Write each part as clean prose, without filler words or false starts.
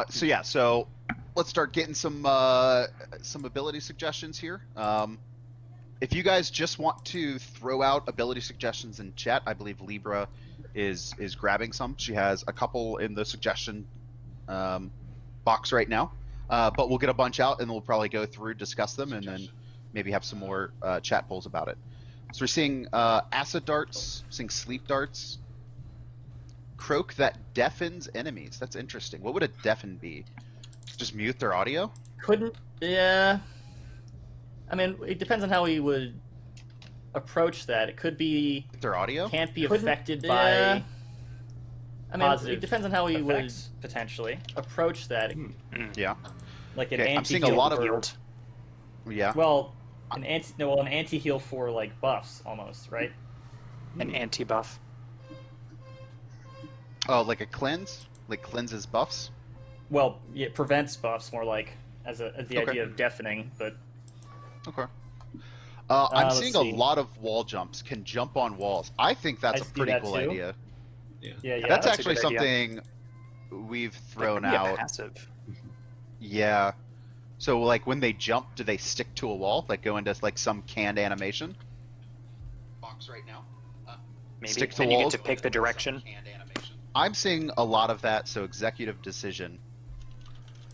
So yeah, so let's start getting some ability suggestions here. If you guys just want to throw out ability suggestions in chat, I believe Libra is grabbing some. She has a couple in the suggestion box right now, but we'll get a bunch out and we'll probably go through, discuss them, and then maybe have some more chat polls about it. So we're seeing acid darts, seeing sleep darts, croak that deafens enemies. That's interesting. What would a deafen be? Just mute their audio? Yeah. I mean, it depends on how we would approach that. It could be their audio can't be affected by. Yeah. I mean, Positive it depends on how we would potentially approach that. Yeah. Like an Okay, anti-heal. I'm seeing a lot of yield. Yeah. Well, an anti-heal for like buffs almost, right? An anti-buff. Oh, like a cleanse? Like cleanses buffs? Well, it prevents buffs more like as the Okay. idea of deafening, but Okay. I'm let's seeing see. a lot of wall jumps. Can jump on walls. I think that's I a see pretty that cool too. idea. yeah. That's a actually good idea. something we've That thrown could be a out. passive. Yeah. So like when they jump, do they stick to a wall? Like go into like some canned animation? Box right now. Maybe. Stick to and you get walls. to pick the direction. I'm seeing a lot of that. So executive decision.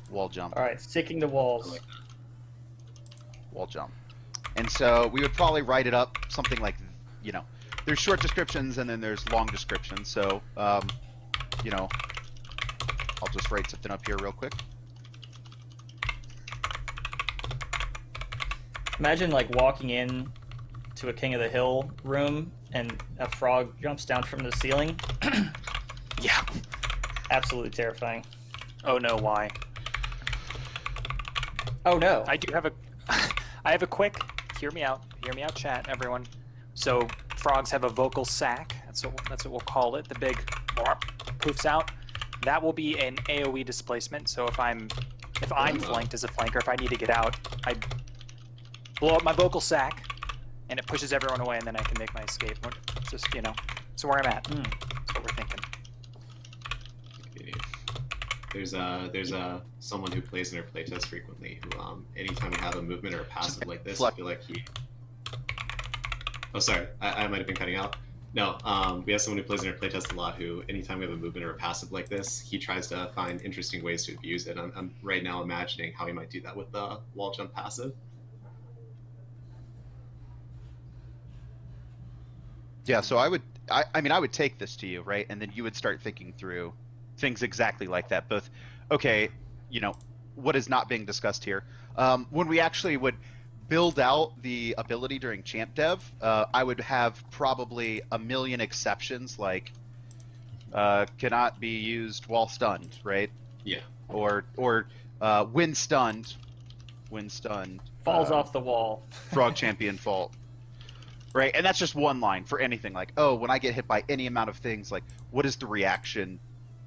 Wall jump. All right, sticking to walls. Wall jump. And so we would probably write it up something like, you know, there's short descriptions and then there's long descriptions. So, you know, I'll just write something up here real quick. Imagine like walking in to a King of the Hill room and a frog jumps down from the ceiling. Yeah. Absolutely terrifying. Oh no, why? Oh no. I do have a I have a quick hear me out, chat, everyone. So frogs have a vocal sac. That's what we'll call it. The big poofs out. That will be an AoE displacement. So if I'm flanked as a flanker, if I need to get out, I blow up my vocal sac, and it pushes everyone away, and then I can make my escape. It's just that's where I'm at. That's what we're thinking. There's someone who plays in our playtest frequently who anytime we have a movement or a passive like this, I feel like he. Oh, sorry, I might have been cutting out. No, we have someone who plays in our playtest a lot who anytime we have a movement or a passive like this, he tries to find interesting ways to abuse it. I'm right now imagining how he might do that with the wall jump passive. Yeah, so I mean, I would take this to you, right? And then you would start thinking through things exactly like that. Both, okay, you know, what is not being discussed here? When we actually would build out the ability during champ dev, I would have probably a million exceptions, like cannot be used while stunned, right? Yeah. Or when stunned, Falls off the wall. frog champion fault. Right, and that's just one line for anything. Like, oh, when I get hit by any amount of things, like, what is the reaction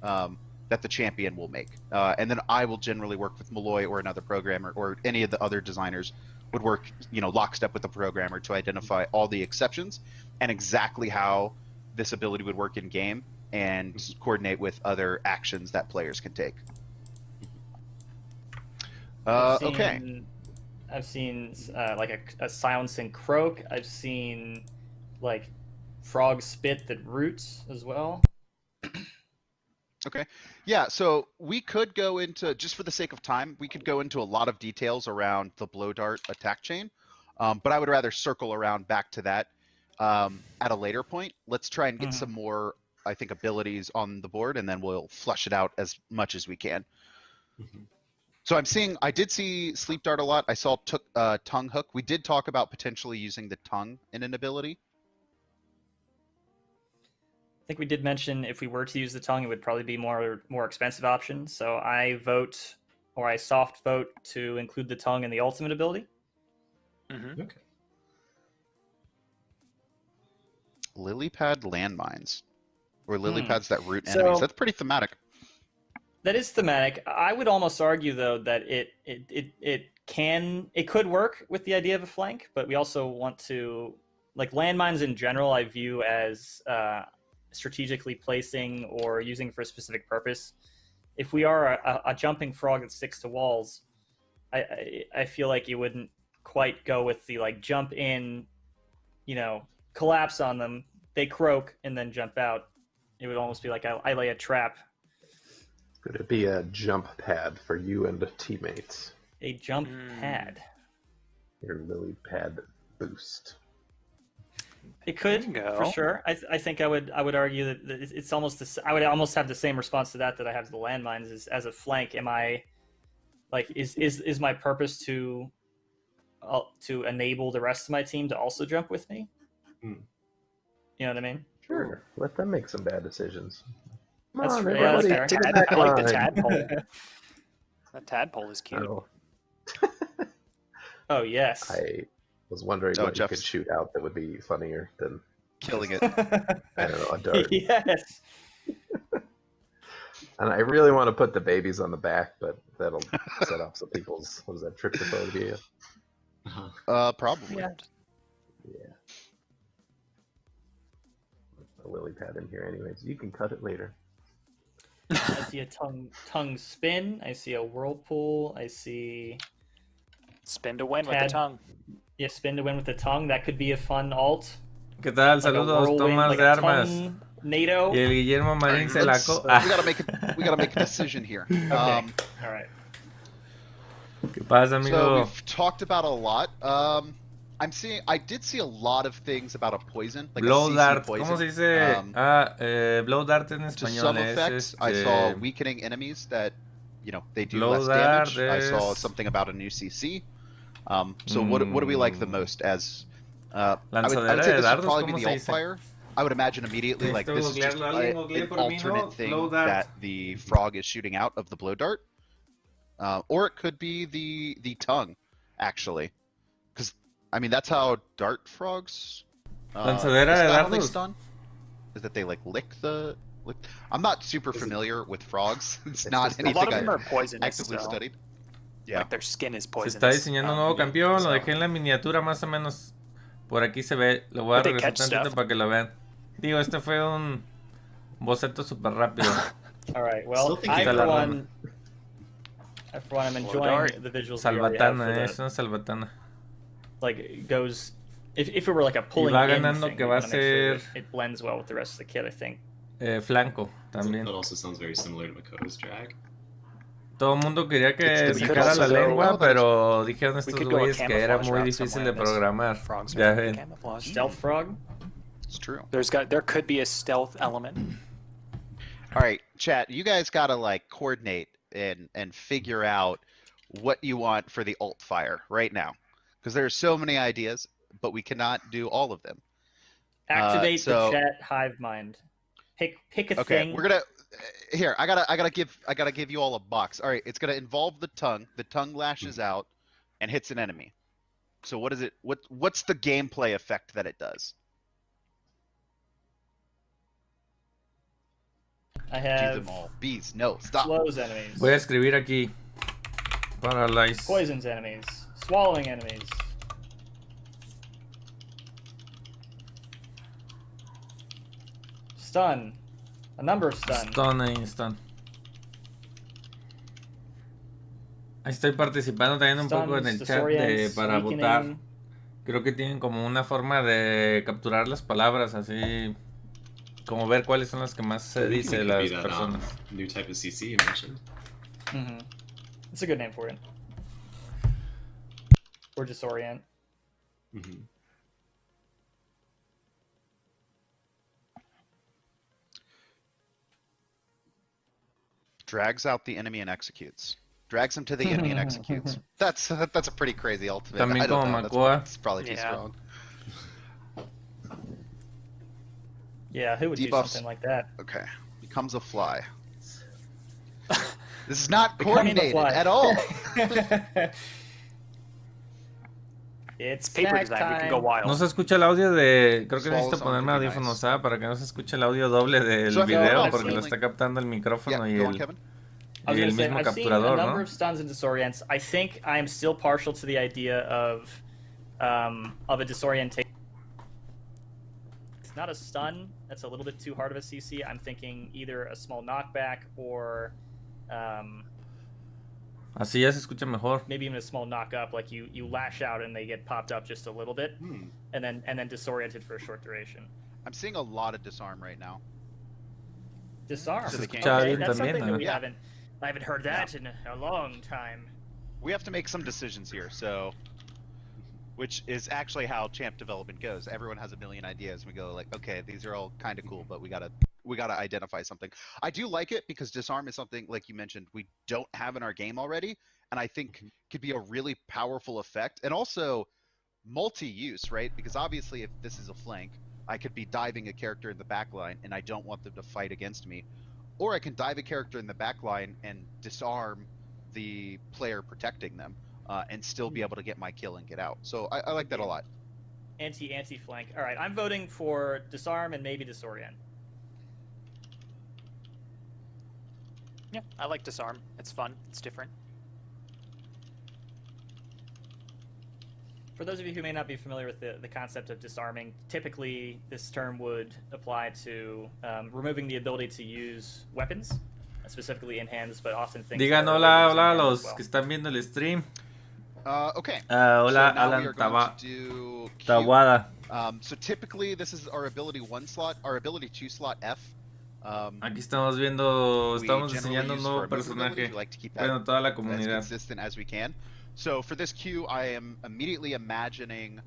that the champion will make? And then I will generally work with Malloy or another programmer, or any of the other designers would work, you know, lockstep with the programmer to identify all the exceptions and exactly how this ability would work in game and coordinate with other actions that players can take. Okay. I've seen like a silencing croak. I've seen like frog spit that roots as well. Okay. Yeah, so we could go into, just for the sake of time, we could go into a lot of details around the blow dart attack chain, but I would rather circle around back to that at a later point. Let's try and get some more, I think, abilities on the board, and then we'll flush it out as much as we can. So I did see Sleep Dart a lot. I saw Tongue Hook. We did talk about potentially using the tongue in an ability. I think we did mention if we were to use the tongue, it would probably be more expensive option. So I soft vote to include the tongue in the ultimate ability. Okay. Lily pad landmines. Or lily pads that root enemies. So- That's pretty thematic. That is thematic. I would almost argue though that it could work with the idea of a flank, but we also want to, like, landmines in general, I view as strategically placing or using for a specific purpose. if we are a jumping frog that sticks to walls, I feel like you wouldn't quite go with the like jump in, collapse on them, they croak, and then jump out. It would almost be like I lay a trap. Could it be a jump pad for you and teammates? A jump pad. Your lily pad boost. It could, for sure. I think I would argue that it's almost I would almost have the same response to that I have to the landmines as a flank. Am I like is my purpose to enable the rest of my team to also jump with me? You know what I mean? Sure. Let them make some bad decisions. That's on, fair. Yeah, everybody, that's fair. get back I like the line. tadpole. That tadpole is cute. Oh, Oh yes. I was wondering Oh, what you Jeff's- could shoot out that would be funnier than, Killing it. I don't know, a dart. Yes. And I really want to put the babies on the back, but that'll set off some people's, what is that, tryptophobia? Probably. Yeah. Yeah. A lily pad in here anyways. You can cut it later. I see a tongue spin. I see a whirlpool. I see Spin to win with the Tad- tongue. spin to win with the tongue. That could be a fun alt. ¿Qué tal? Like a Saludos, whirlwind, tomas like de a armas. tongue NATO. Y el Guillermo Marín se la Let's- co... we gotta make a decision here. All right. ¿Qué pasa, So amigo? we've talked about a lot. I did see a lot of things about a poison, like Blow a CC dart. poison. ¿Cómo se dice? Blow dart en To español some es effects, I saw weakening enemies that, they do Blow less damage. dart I saw is- something about a new CC. So what do we like the most? As I would Lanzadera say de this would dardos, probably ¿cómo be se the alt dice? fire. I would imagine immediately like this is just Googlearlo. Alguien google an por mí, ¿no? alternate thing Blow dart. that the frog is shooting out of the blow dart, or it could be the tongue, actually, because I mean that's how dart frogs. Lanzadera is de that how they dardos. stun? Is that they like lick the? I'm not super familiar with frogs. It's not just- A anything lot of them I are poisonous. actively though. studied. Yeah. Like their skin is Se poisonous. está diseñando un nuevo campeón, lo so- dejé en la miniatura más o menos. Por aquí se ve, lo voy a But they regresar catch tantito stuff. para que lo vean. Digo, este fue un boceto súper rápido. All right. Well, Still think I you for got one, I'm Blow enjoying dart. the visuals. we already have Salvatana, for es una salvatana. like it goes. If it were like a pulling va in ganando thing, que we va a wanna make sure ser- it blends well with the rest of the kit. I think. Flanco también. That also sounds very similar to Makoto's drag. Todo el mundo quería que It's- we could sacara la also go- lengua, Oh, that pero dijeron We estos could go a güeyes que era camouflage muy route difícil somewhere de in this. programar. Frogs Ya are ven. camouflage. Stealth frog. It's true. There could be a stealth element. All right, chat. You guys gotta like coordinate and figure out what you want for the alt fire right now, because there are so many ideas, but we cannot do all of them. Activate so- the chat hive mind. Pick a Okay, thing. we're gonna here. I gotta give you all a box. All right, it's gonna involve the tongue. The tongue lashes out and hits an enemy. So what is it? What's the gameplay effect that it does? I Do have them all. Bees, no, stop. slows enemies, Voy a escribir aquí. Paralyze. poisons enemies, swallowing enemies. Stun. A number of stun. Stun ahí, stun. Ahí estoy participando también un poco en el Stuns, chat disorients, para weakening. votar. Creo que tienen como una forma de capturar las palabras, así como ver cuáles son las que más se I think dice it de could be las that, personas. new type of CC you mentioned. Mm-hmm. It's a good name for it. Or disorient. Mm-hmm. Drags out the enemy and executes. Drags him to the enemy and executes. That's a pretty crazy ultimate. También I don't como know. That's Makoa. it's probably too Yeah. strong. Yeah, who would do Debuffs. something like that? Okay, becomes a fly. This is not Becoming a coordinated fly. at all. It's Paper snack design. We can time. go wild. No se escucha el audio de... Creo que Swallow necesito sound ponerme could be audífonos, nice. ¿sabes? Para que no se escuche el audio doble del So, video, I've porque seen, lo like- está captando el Yeah, micrófono y go on, el, Kevin. I was y el gonna say, mismo I've seen a capturador, number ¿no? of stuns and disorients. I think I'm still partial to the idea of a disorientation. It's not a stun. That's a little bit too hard of a CC. I'm thinking either a small knockback or Así ya se escucha mejor. Maybe even a small knock up, like you lash out and they get popped up just a little bit, and then disoriented for a short duration. I'm seeing a lot of disarm right now. Disarm. So they can't- Okay, that's también, something that ¿no? we haven't. I haven't heard that in a long time. We have to make some decisions here, so which is actually how champ development goes. Everyone has a million ideas. We go like, okay, these are all kind of cool, but we gotta identify something. I do like it because disarm is something, like you mentioned, we don't have in our game already, and I think could be a really powerful effect, and also multi-use, right? Because obviously, if this is a flank, I could be diving a character in the back line, and I don't want them to fight against me, or I can dive a character in the back line and disarm the player protecting them. And still be able to get my kill and get out. So I like that a lot. Anti flank. All right, I'm voting for disarm and maybe disorient. Yeah, I like disarm. It's fun. It's different. For those of you who may not be familiar with the concept of disarming, typically this term would apply to removing the ability to use weapons, specifically in hands, but often things. Digan hola, hola a los que están viendo el stream. Okay. Hola, so now Alan we are going to do Q. Tawada. So typically this is our ability 1 slot, our ability 2 slot F. Aquí estamos viendo, We estamos generally enseñando un use nuevo for movement abilities. personaje. We like to keep that Bueno, toda la as comunidad. consistent as we can. So for this Q, I am immediately imagining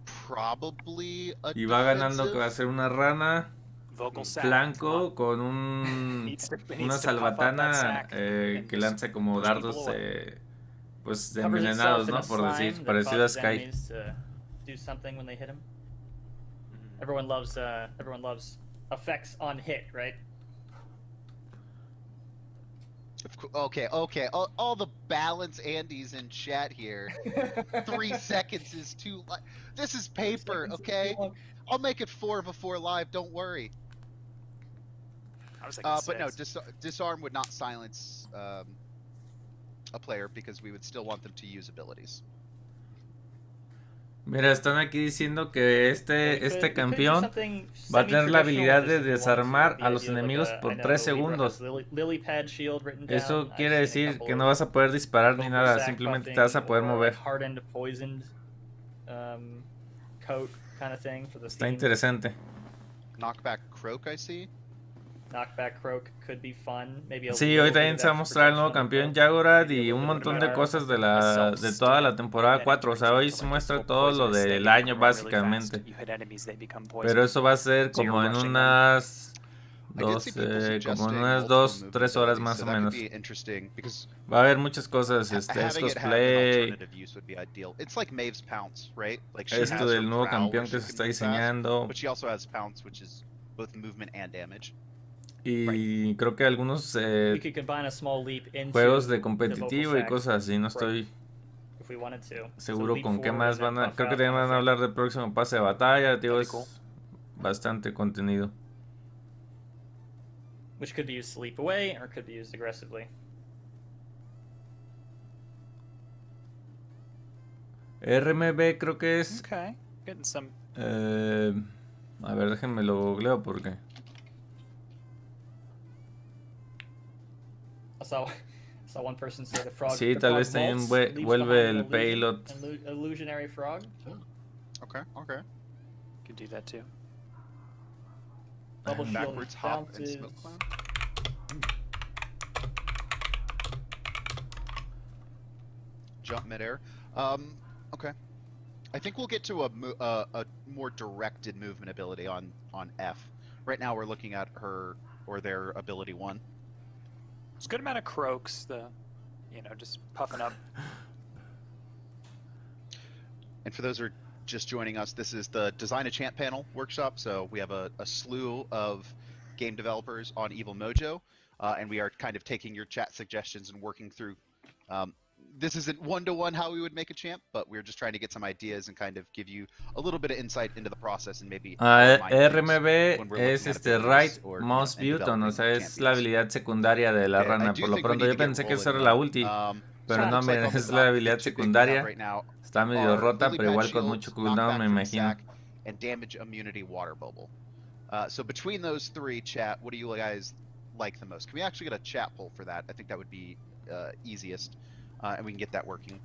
probably a Y va ganando defensive. que va a ser una rana, Vocal sack. flanco, con una Needs to puff up that salvatana sack que and lanza como push dardos people away. pues Covers envenenados, itself in ¿no? a Por slime decir, that parecido a causes Sky. enemies to do something when they hit him. Everyone loves effects on hit, right? Okay. All the balance Andes in chat here. 3 seconds is too. This is paper, okay? I'll make it 4 before live. Don't worry. I was thinking But no, six. disarm would not silence a player because we would still want them to use abilities. Mira, están aquí diciendo que este campeón va a tener la habilidad de desarmar a los enemigos por 3 segundos. Eso quiere decir que no vas a poder disparar ni nada, simplemente te vas a poder mover. Está interesante. Knockback Croak, I see. Knockback Croak could be fun. Sí, hoy también se va a mostrar el nuevo campeón Jagorad y un montón de cosas de toda la temporada 4. O sea, hoy se muestra todo lo del año básicamente. Pero eso va a ser como en unas 2-3 horas más o menos. Va a haber muchas cosas, es cosplay, esto del nuevo campeón que se está diseñando. Y creo que algunos juegos de competitivo y cosas así, no estoy seguro con qué más van a... Creo que también van a hablar del próximo pase de batalla, digo, es bastante contenido. Which could be used sleep away or could be used aggressively. RMB creo que es... Okay, getting some... a ver, déjenme lo googleo porque... I saw one person say the frog. Sí, tal vez también vuelve el payload. Illusionary frog. Okay. Could do that too. Bubble shield Backwards hop and bounces. smoke cloud. Jump midair. Okay. I think we'll get to a more directed movement ability on F. Right now we're looking at her or their ability 1. There's a good amount of croaks, just puffing up. And for those who are just joining us, this is the Design a Champ panel workshop. So we have a slew of game developers on Evil Mojo, and we are kind of taking your chat suggestions and working through. This isn't one-to-one how we would make a champ, but we're just trying to get some ideas and kind of give you a little bit of insight into the process and maybe... RMB es right mouse button, o sea, es la habilidad secundaria de la rana. Por lo pronto yo pensé que esa era la ulti, pero no, miren, es la habilidad secundaria. Está medio rota, pero igual con mucho cooldown, me imagino. And damage immunity water bubble. So between those 3, chat, what do you guys like the most? Can we actually get a chat poll for that? I think that would be easiest, and we can get that working.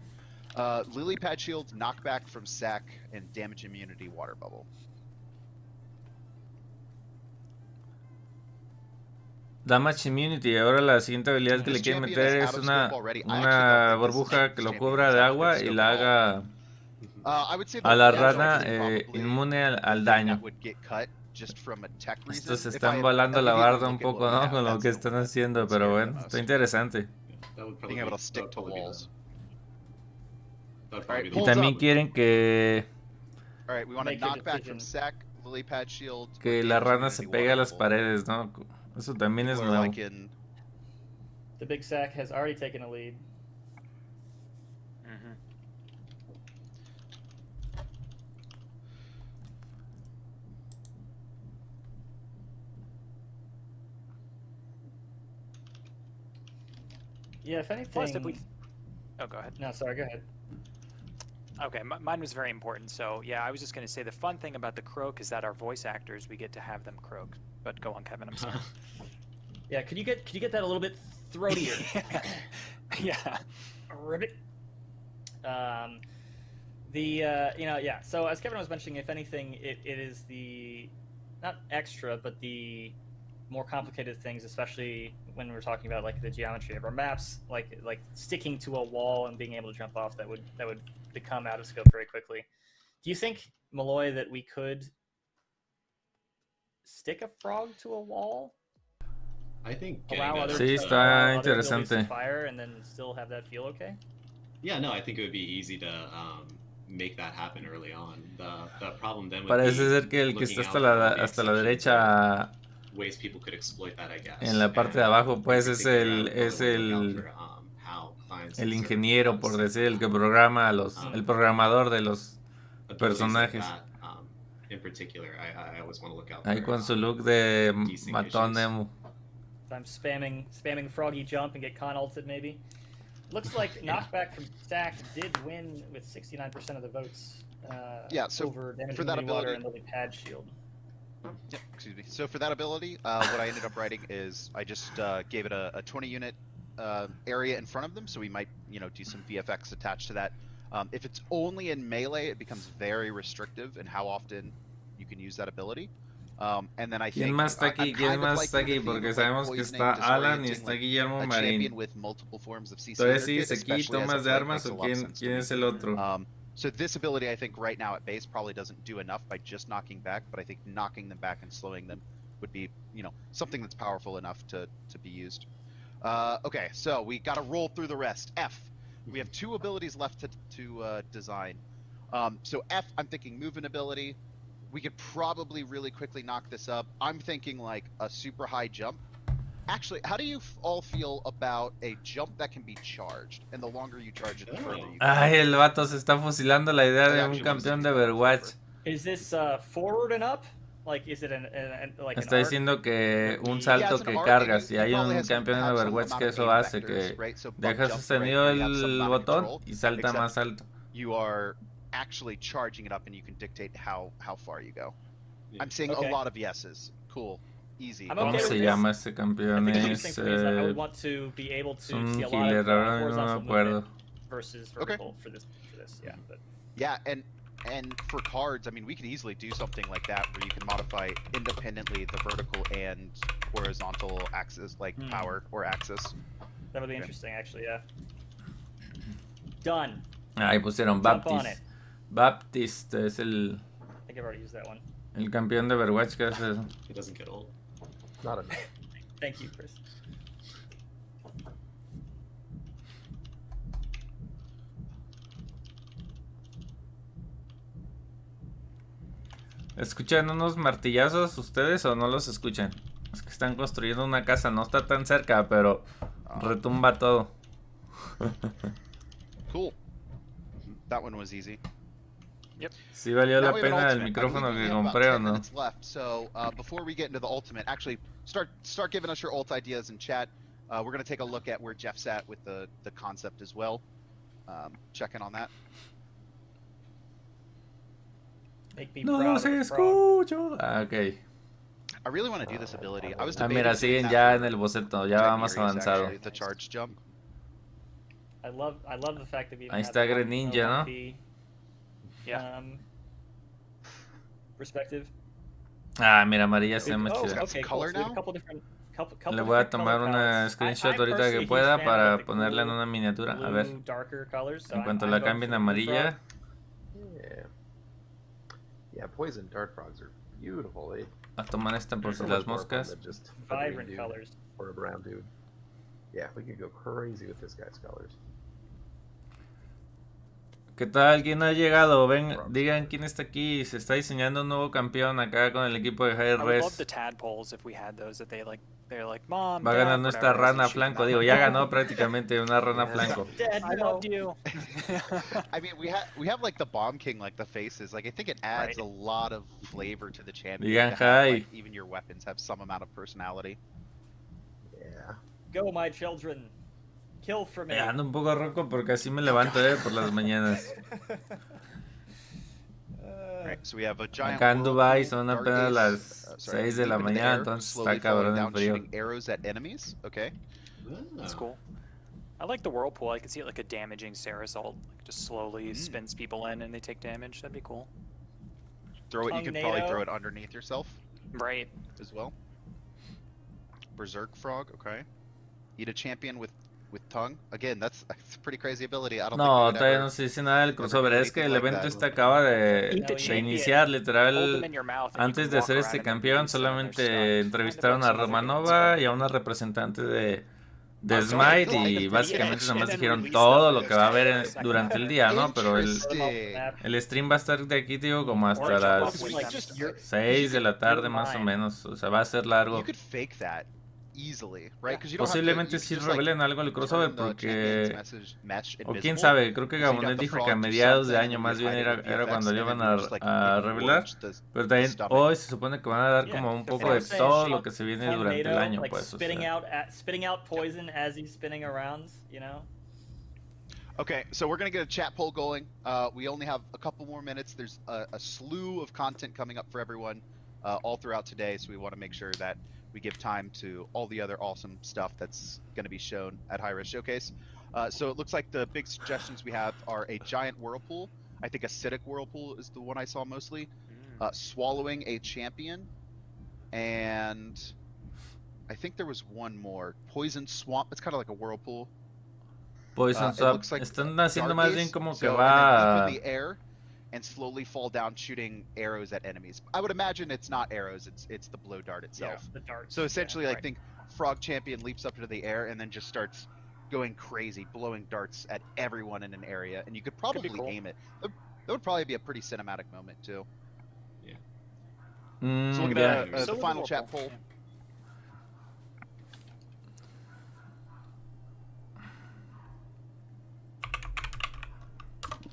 Lily pad shield, knockback from sack, and damage immunity water bubble. Damage Immunity. Ahora la siguiente habilidad que le quieren meter es una burbuja que lo cubra de agua y la haga a la rana inmune al daño. Estos se están volando la barda un poco, ¿no? Con lo que están haciendo, pero bueno, está interesante. Y también quieren que la rana se pegue a las paredes, ¿no? Eso también es nuevo. The big sack has already taken a lead. Yeah, if anything... Plus, if we... Oh, go ahead. No, sorry, go ahead. Okay, mine was very important. So, yeah, I was just going to say the fun thing about the croak is that our voice actors, we get to have them croak. But go on, Kevin, I'm sorry. Yeah, could you get that a little bit throatier? Yeah. Ribbit. Yeah. So as Kevin was mentioning, if anything, it is the not extra, but the more complicated things, especially when we're talking about like the geometry of our maps, like sticking to a wall and being able to jump off, that would become out of scope very quickly. Do you think, Malloy, that we could stick a frog to a wall? I think sí, está interesante. Fire and then still have that feel okay? Yeah, no, I think it would be easy to make that happen early on. The problem then would Parece ser que el que está hasta la derecha ways people could exploit that, I guess. En la parte de abajo, pues es el ingeniero, por decir, el que programa el programador de los personajes. Ahí con su look de matón Nemo. I'm spamming Froggy jump and get con ulted maybe. Looks like knockback from Stack did win with 69% of the votes. So over damage for that ability, and the pad shield. Yeah, excuse me. So for that ability, what I ended up writing is I just gave it a 20 unit area in front of them, so we might do some VFX attached to that. If it's only in melee, it becomes very restrictive in how often you can use that ability. And then I think ¿Quién más está aquí? ¿Quién más está aquí? Porque sabemos que está Alan y está Guillermo Marín. Entonces sí, ¿es aquí tomas de armas o quién es el otro? So this ability, I think, right now at base probably doesn't do enough by just knocking back, but I think knocking them back and slowing them would be, something that's powerful enough to be used. Okay, so we got to roll through the rest. F. We have 2 abilities left to design. So F, I'm thinking movement ability. We could probably really quickly knock this up. I'm thinking like a super high jump. Actually, how do you all feel about a jump that can be charged? And the longer you charge it, the further you go. Ay, el vato se está fusilando la idea de un campeón de Overwatch. Is this forward and up? Like, is it Está diciendo que un salto que cargas, y hay un campeón de Overwatch que eso hace, que deja sostenido el botón y salta más alto. You are actually charging it up and you can dictate how far you go. I'm seeing a lot of yeses. Cool. Easy. ¿Cómo se llama ese campeón? Es un healer, ahora no me acuerdo. Versus vertical for this, yeah. But... Yeah, and for cards, I mean, we could easily do something like that where you can modify independently the vertical and horizontal axis, like power or axis. That would be interesting, actually, yeah. Done. Ahí pusieron Baptist. Baptist es el... I think I've already used that one. El campeón de Overwatch que hace eso. He doesn't get old. Not enough. Thank you, Chris. ¿Escuchan unos martillazos ustedes o no los escuchan? Es que están construyendo una casa, no está tan cerca, pero retumba todo. Cool. That one was easy. Yep. Sí valió la pena el micrófono que compré o no. Left, so before we get into the ultimate, actually start giving us your ult ideas in chat. We're going to take a look at where Jeff's at with the concept as well. Check in on that. Make me No proud los of the escucho. Ok. I really want to do this ability. I was Mira, siguen ya en el boceto, ya va más avanzado. The charge jump. I love the fact that we Ahí está Greninja, ¿no? Yeah. Perspective. Ah, mira, amarilla se ve más chida. Okay, color cool. So we have now? a couple different Le voy a tomar una screenshot ahorita que pueda para ponerla en una miniatura. A ver. En cuanto la cambien a amarilla. Yeah, poison dart frogs are beautiful. A tomar esta por si las moscas. Vibrant colors. Or a brown dude. Yeah, we could go crazy with this guy's colors. ¿Qué tal? ¿Quién ha llegado? Ven, digan quién está aquí. Se está diseñando un nuevo campeón acá con el equipo de Hi-Rez. Va a ganar nuestra rana flanco. Digo, ya ganó prácticamente una rana flanco. I loved you. I mean, we have like the Bomb King, like the faces. Like I think it adds a lot of flavor to the champion. Digan to have, hi. like, even your weapons have some amount of personality. Yeah. Go, my children. Kill for me. Ando un poco ronco porque así me levanto por las mañanas. Right, so we have a giant Acá en Dubai whirlpool, son dark apenas gaze, las 6 de la moving in the mañana, air, entonces slowly está cabrón falling el down, frío. shooting arrows at enemies. Okay. That's cool. I like the whirlpool. I can see it like a damaging Sarasalt. Like just slowly spins people in and they take damage. That'd be cool. Throw it. You could probably throw it underneath yourself. Right. As well. Berserk Frog. Okay. Eat a champion with tongue. Again, that's a pretty crazy ability. I don't No, think todavía no se dice nada del crossover. Es que el evento este acaba de iniciar, literal. Antes de hacer este campeón, solamente entrevistaron a Romanova y a una representante de Smite y básicamente nada más dijeron todo lo que va a haber durante el día, ¿no? Pero el stream va a estar de aquí, digo, como hasta las 6 de la tarde más o menos. O sea, va a ser largo. Posiblemente sí revelen algo el crossover porque... O quién sabe, creo que Gabonet dijo que a mediados de año más bien era cuando lo iban a revelar. Pero también hoy se supone que van a dar como un poco de todo lo que se viene durante el año, pues. O sea. Spitting out poison as he's spinning around, you know? Okay, so we're gonna get a chat poll going. We only have a couple more minutes. There's a slew of content coming up for everyone all throughout today, so we want to make sure that we give time to all the other awesome stuff that's going to be shown at Hi-Rez Showcase. So it looks like the big suggestions we have are a giant whirlpool. I think acidic whirlpool is the one I saw mostly. Swallowing a champion. And I think there was one more. Poison swamp. It's kind of like a whirlpool. Poison swamp. Like están haciendo más bien como que so, va... in the air and slowly fall down shooting arrows at enemies. I would imagine it's not arrows, it's the blow dart itself. Yeah, the darts. So essentially, I think Frog Champion leaps up into the air and then just starts going crazy, blowing darts at everyone in an area, and you could probably aim it. That would probably be a pretty cinematic moment too. Yeah. So we'll get the final chat poll.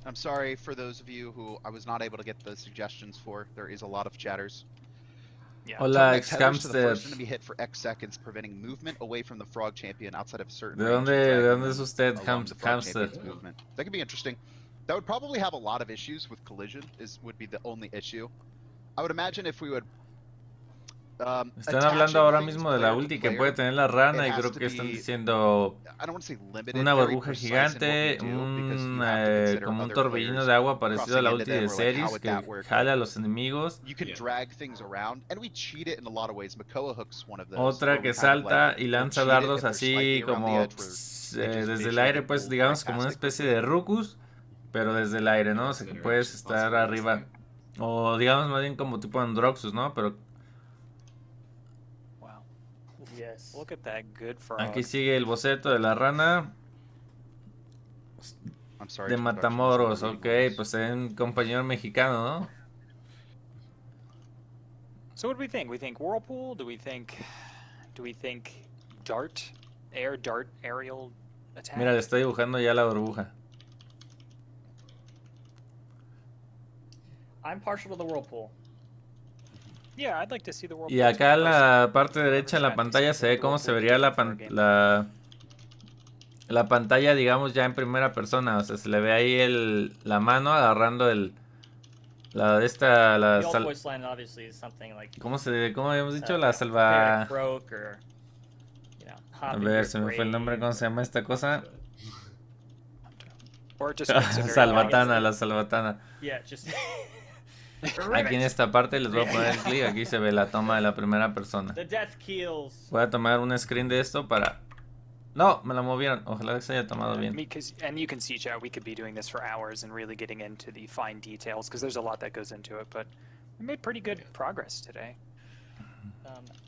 I'm sorry for those of you who I was not able to get the suggestions for. There is a lot of chatters. Yeah. Hola, Next headers to the first enemy hit for X seconds, preventing movement away from the Frog Champion outside of a certain range. ¿De dónde es usted, Hamster? That could be interesting. That would probably have a lot of issues with collision. Would be the only issue. I would imagine if we would. Están hablando ahora mismo de la ulti que puede tener la rana y creo que están diciendo una burbuja gigante, como un torbellino de agua parecido a la ulti de Ceres que jala a los enemigos. Otra que salta y lanza dardos así como desde el aire, pues digamos como una especie de Ruckus, pero desde el aire, ¿no? O sea que puedes estar arriba, o digamos más bien como tipo Androxus, ¿no? Pero look at that good frog. Aquí sigue el boceto de la rana de Matamoros. Ok, pues es un compañero mexicano, ¿no? So what do we think? We think whirlpool? Do we think dart, aerial attack? Mira, le estoy dibujando ya la burbuja. I'm partial to the whirlpool. Yeah, I'd like to see the whirlpool. Y acá en la parte derecha de la pantalla se ve cómo se vería la pantalla, digamos, ya en primera persona. O sea, se le ve ahí la mano agarrando La de esta, la The alt voice line obviously is something like. ¿Cómo habíamos dicho? La salva. A ver, se me fue el nombre. ¿Cómo se llama esta cosa? Salvatana, la salvatana. Aquí en esta parte les voy a poner el clic. Aquí se ve la toma de la primera persona. Voy a tomar un screen de esto para. No, me la movieron. Ojalá que se haya tomado bien. And you can see, chat, we could be doing this for hours and really getting into the fine details because there's a lot that goes into it, but we made pretty good progress today.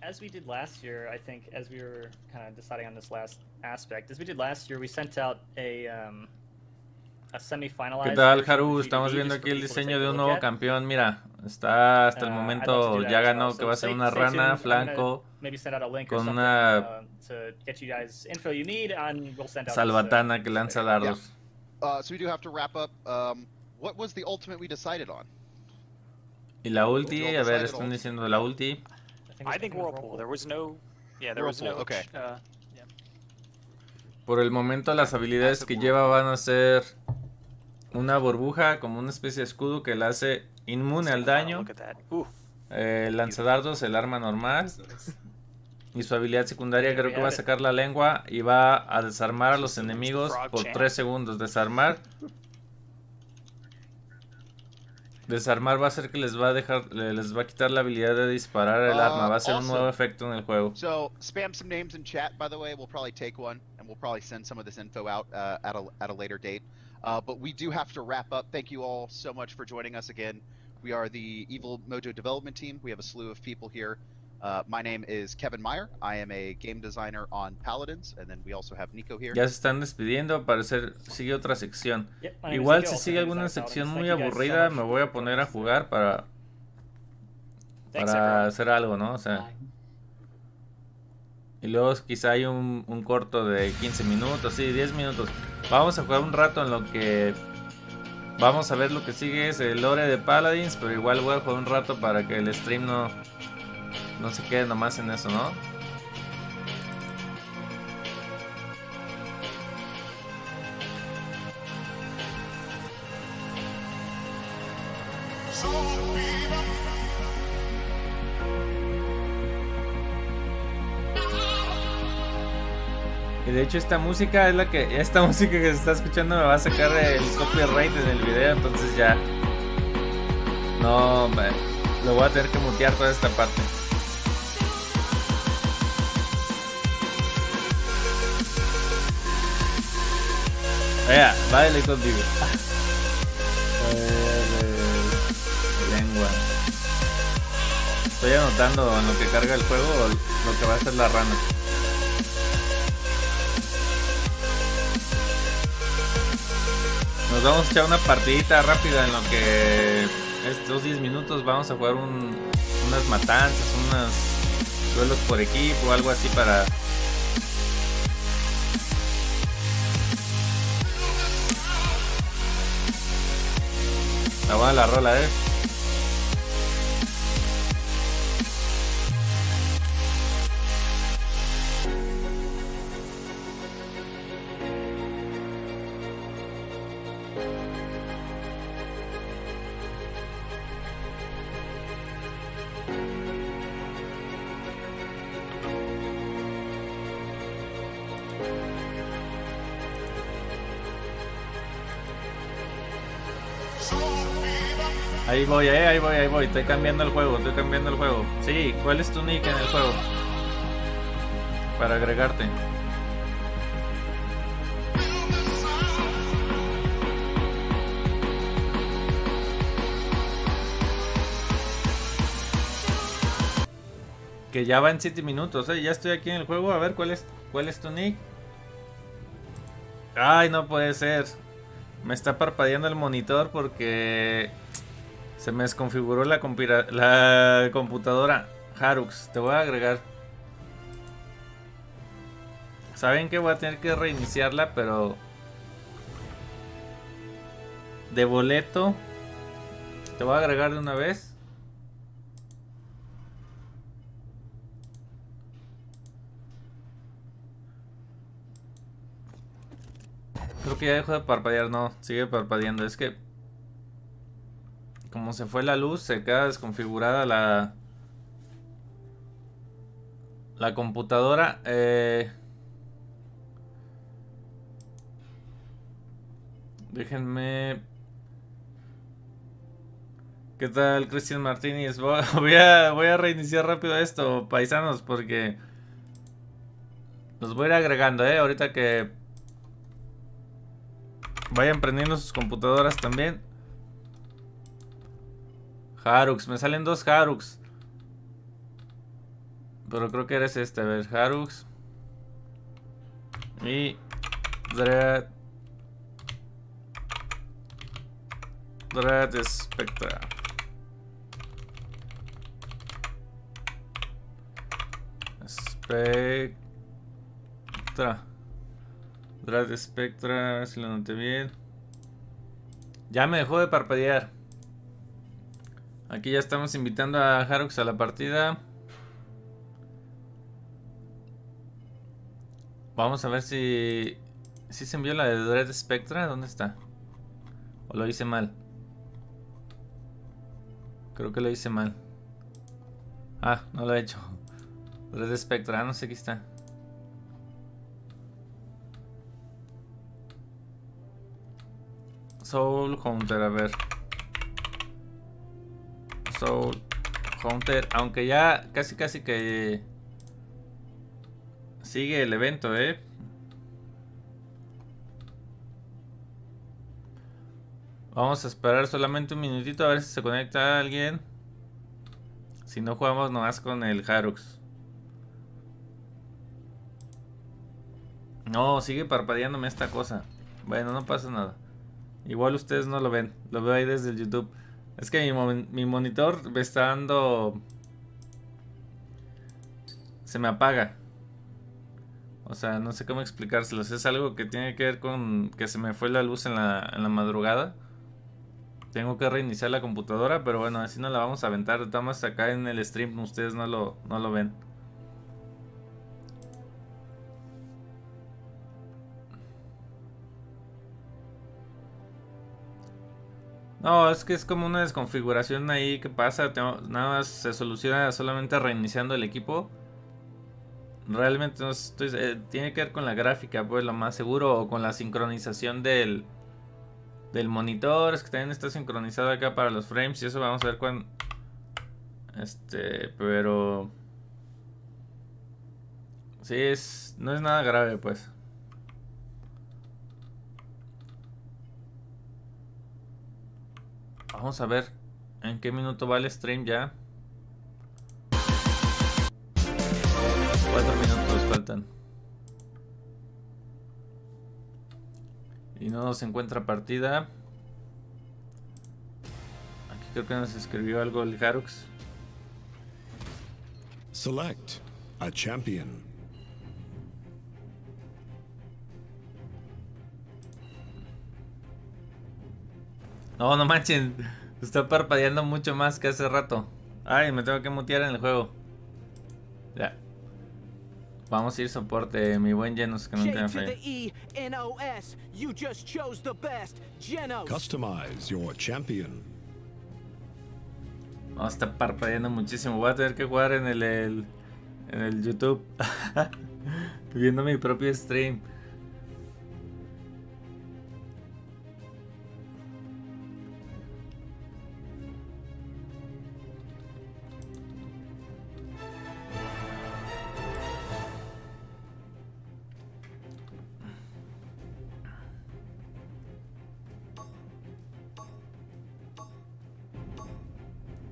As we did last year, I think, as we were kind of deciding on this last aspect, as we did last year, we sent out a semi-finalized. ¿Qué tal, Haru? Estamos viendo aquí el diseño de un nuevo campeón. Mira, está hasta el momento ya ganó, que va a ser una rana, flanco, con una salvatana que lanza dardos. So we do have to wrap up. What was the ultimate we decided on? Y la ulti, a ver, están diciendo de la ulti. I think Whirlpool. There was no. Yeah, there was no. Okay. Yeah. Por el momento las habilidades que lleva van a ser una burbuja como una especie de escudo que la hace inmune al daño. Lanzadardos, el arma normal. Y su habilidad secundaria creo que va a sacar la lengua y va a desarmar a los enemigos por 3 segundos. Desarmar va a ser que les va a quitar la habilidad de disparar el arma. Va a ser un nuevo efecto en el juego. So spam some names in chat, by the way. We'll probably take one and we'll probably send some of this info out at a later date. But we do have to wrap up. Thank you all so much for joining us again. We are the Evil Mojo development team. We have a slew of people here. My name is Kevin Meyer. I am a game designer on Paladins, and then we also have Nico here. Ya se están despidiendo, al parecer sigue otra sección. Igual si sigue alguna sección muy aburrida, me voy a poner a jugar para hacer algo, ¿no? O sea, y luego quizá hay un corto de 15 minutos, sí, 10 minutos. Vamos a jugar un rato en lo que vamos a ver lo que sigue es el lore de Paladins, pero igual voy a jugar un rato para que el stream no se quede nomás en eso, ¿no? Y de hecho esta música que se está escuchando me va a sacar el copyright en el video, entonces ya no lo voy a tener que mutear toda esta parte. Vea, baile contigo. Lengua. Estoy anotando en lo que carga el juego lo que va a hacer la rana. Nos vamos a echar una partidita rápida en lo que estos 10 minutos vamos a jugar unas matanzas, unos duelos por equipo, algo así para... Está buena la rola, Ahí voy, estoy cambiando el juego, Sí, ¿cuál es tu nick en el juego? Para agregarte. Que ya va en 7 minutos, ya estoy aquí en el juego, a ver cuál es tu nick. Ay, no puede ser. Me está parpadeando el monitor porque se me desconfiguró la computadora. Harux, te voy a agregar. Saben que voy a tener que reiniciarla, pero de boleto te voy a agregar de una vez. Creo que ya dejó de parpadear, no, sigue parpadeando. Es que como se fue la luz, se queda desconfigurada la computadora. Déjenme. ¿Qué tal, Cristian Martínez? Voy a reiniciar rápido esto, paisanos, porque los voy a ir agregando, ahorita que vayan prendiendo sus computadoras también. Harux, me salen 2 Harux. Pero creo que eres este, a ver, Harux. Y Dread Spectra. Dread Spectra, a ver si lo noté bien. Ya me dejó de parpadear. Aquí ya estamos invitando a Harux a la partida. Vamos a ver si se envió la de Dread Spectra. ¿Dónde está? ¿O lo hice mal? Creo que lo hice mal. Ah, no lo he hecho. Dread Spectra, no sé, aquí está. Soul Hunter, a ver. Soul Hunter, aunque ya casi que sigue el evento, Vamos a esperar solamente un minutito a ver si se conecta alguien. Si no, jugamos nomás con el Harux. No, sigue parpadeándome esta cosa. Bueno, no pasa nada. Igual ustedes no lo ven. Lo veo ahí desde el YouTube. Es que mi monitor me está dando... Se me apaga. O sea, no sé cómo explicárselos. Es algo que tiene que ver con que se me fue la luz en la madrugada. Tengo que reiniciar la computadora, pero bueno, así no la vamos a aventar. Estamos acá en el stream, ustedes no lo ven. No, es que es como una desconfiguración ahí que pasa. Nada más se soluciona solamente reiniciando el equipo. Realmente no estoy, tiene que ver con la gráfica, pues lo más seguro, o con la sincronización del monitor. Es que también está sincronizado acá para los frames y eso vamos a ver cuando... pero... Sí, no es nada grave, pues. Vamos a ver en qué minuto va el stream ya. 4 minutos faltan. Y no nos encuentra partida. Aquí creo que nos escribió algo el Harux. Select a champion. No, no manchen. Está parpadeando mucho más que hace rato. Ay, me tengo que mutear en el juego. Ya. Vamos a ir soporte, mi buen Genos, que nunca me falla. Customize your champion. No, está parpadeando muchísimo. Voy a tener que jugar en el YouTube. Viendo mi propio stream.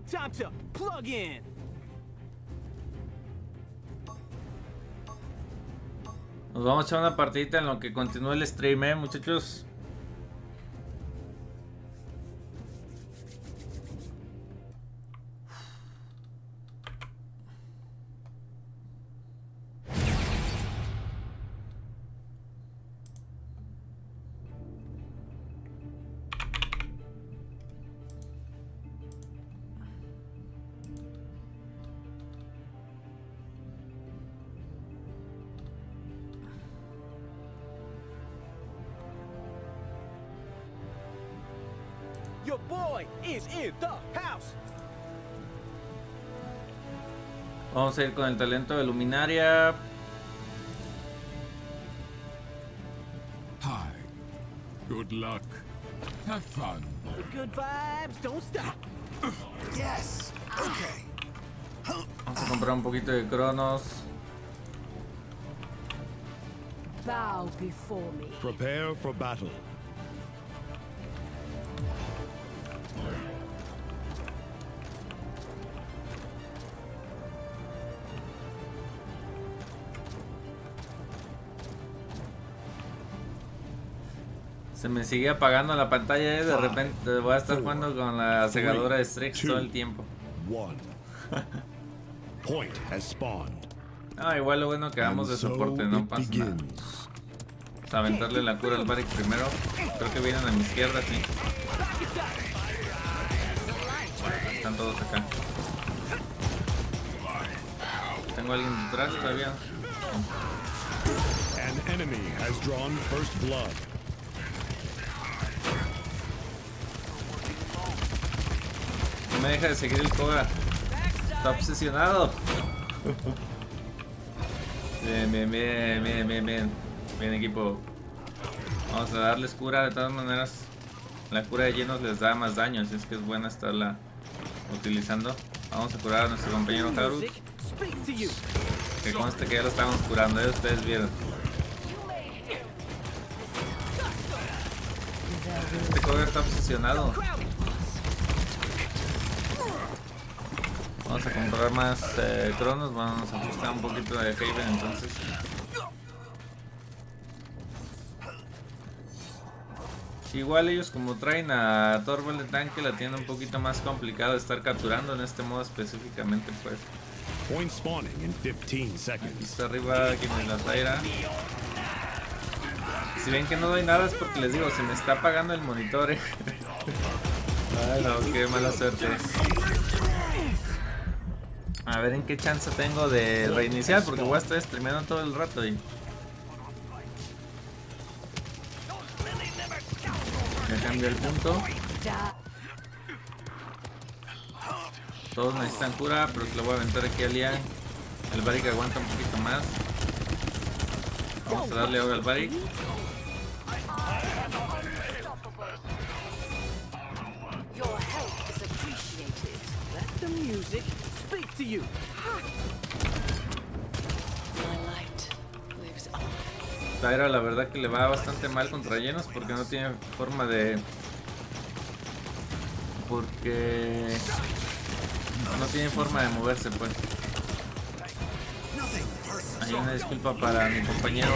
Time to plug in. Nos vamos a echar una partidita en lo que continúa el stream, muchachos. Your boy is in the house. Vamos a ir con el talento de Luminaria. Hi. Good luck. Have fun. The good vibes don't stop. Yes. Okay. Vamos a comprar un poquito de Cronos. Bow before me. Prepare for battle. Se me sigue apagando la pantalla, de repente voy a estar jugando con la segadora de Strix todo el tiempo. Point has spawned. Ah, igual lo bueno que hagamos de soporte, no pasa nada. Vamos a aventarle la cura al Barik primero. Creo que vienen a mi izquierda, sí. Están todos acá. ¿Tengo alguien detrás todavía? An enemy has drawn first blood. No me deja de seguir el Koga. Está obsesionado. Bien, equipo. Vamos a darles cura. De todas maneras, la cura de llenos les da más daño, así es que es buena estarla utilizando. Vamos a curar a nuestro compañero Haru. Que conste que ya lo estamos curando, ustedes vieron. Este Koga está obsesionado. Vamos a comprar más cronos, vamos a ajustar un poquito de Haven entonces. Igual ellos como traen a Torvald de tanque la tienen un poquito más complicado de estar capturando en este modo específicamente pues. Point spawning in 15 seconds. Aquí está arriba, aquí me la traerá. Si ven que no doy nada es porque les digo, se me está apagando el monitor. Ay no, qué mala suerte. A ver en qué chance tengo de reiniciar porque voy a estar streameando todo el rato y... Ya cambié el punto. Todos necesitan cura, pero se lo voy a aventar aquí a Lian. El Barik aguanta un poquito más. Vamos a darle ahora al Barik. The music speak to you. Tyra la verdad que le va bastante mal contra llenos porque no tiene forma de... Porque... No tiene forma de moverse pues. Hay una disculpa para mi compañero.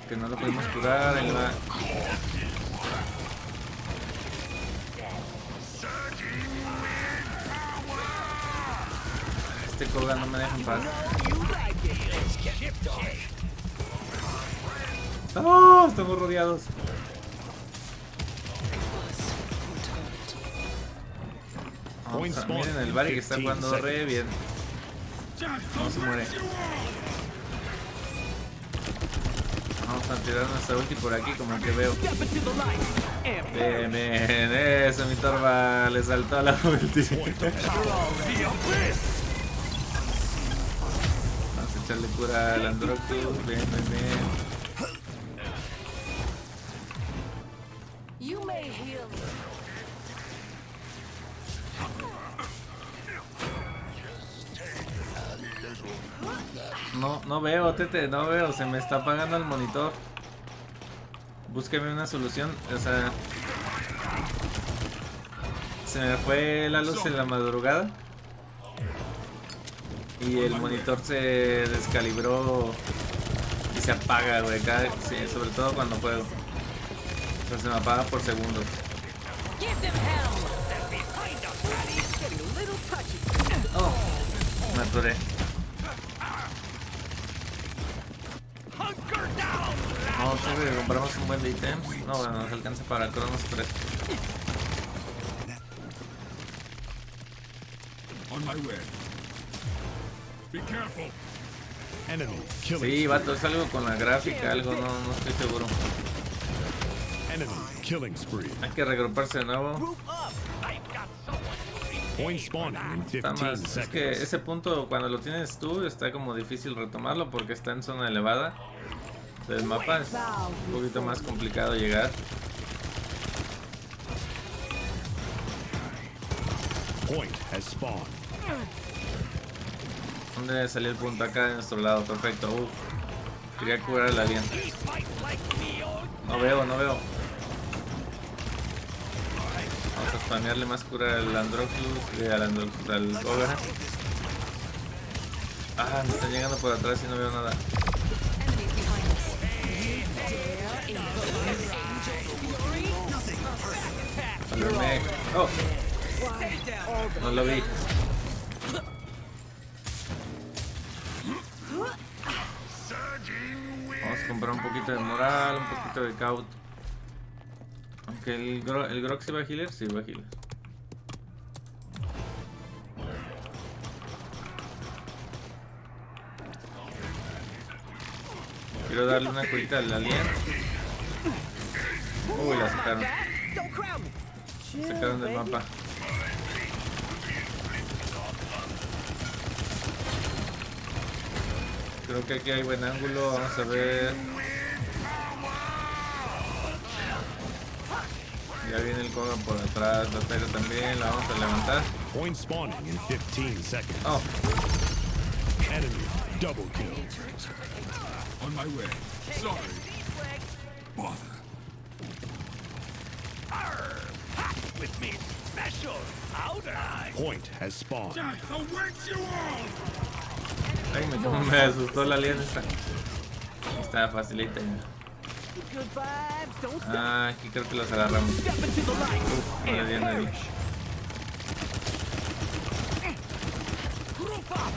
Que no lo podemos curar, él va... Este Koga no me deja en paz. ¡Oh! Estamos rodeados. Miren el Barik que está jugando re bien. No se muere. Vamos a tirar nuestra ulti por aquí como que veo. Bien, eso mi torba le saltó a la ulti. Vamos a echarle cura al Androctus. Bien. No veo, Tete, no veo, se me está apagando el monitor. Búsqueme una solución, o sea... Se me fue la luz en la madrugada. Y el monitor se descalibró y se apaga, güey, sí, sobre todo cuando juego. O sea, se me apaga por segundos. Oh, me atoré. No, siempre compramos un buen de ítems. No, bueno, nos alcanza para Cronos 3. On my way. Be careful. Enemy killing. Sí, vato, es algo con la gráfica, algo, no estoy seguro. Enemy killing spree. Hay que regruparse de nuevo. Group up. Point spawning in Está 15 más, es que seconds. ese punto cuando lo tienes tú está como difícil retomarlo porque está en zona elevada del mapa, es un poquito más complicado llegar. Point has spawned. ¿Dónde salió el punto? Acá de nuestro lado, perfecto. Quería curar al alien. No veo. Vamos a spamearle más cura al Androxus, al Ogre. Ah, me están llegando por atrás y no veo nada. Oh, no lo vi. Vamos a comprar un poquito de moral, un poquito de caut. Aunque el Grog sí va a healer, sí va a healer. Quiero darle una curita al alien. Uy, la sacaron. Sacaron del mapa. Creo que aquí hay buen ángulo, vamos a ver. Ya viene el Koga por atrás, la Tera también, la vamos a levantar. Point spawning in 15 seconds. Oh. Enemy double kill. On my way. Sorry. Bother. With me. Special. Outer eye. Point has spawned. Death awaits you all. Ay, me asustó la alien esta. Está facilita. Good vibes. Don't stop. Ah, aquí creo que los agarramos. Step into the light. No le di a nadie. Group up.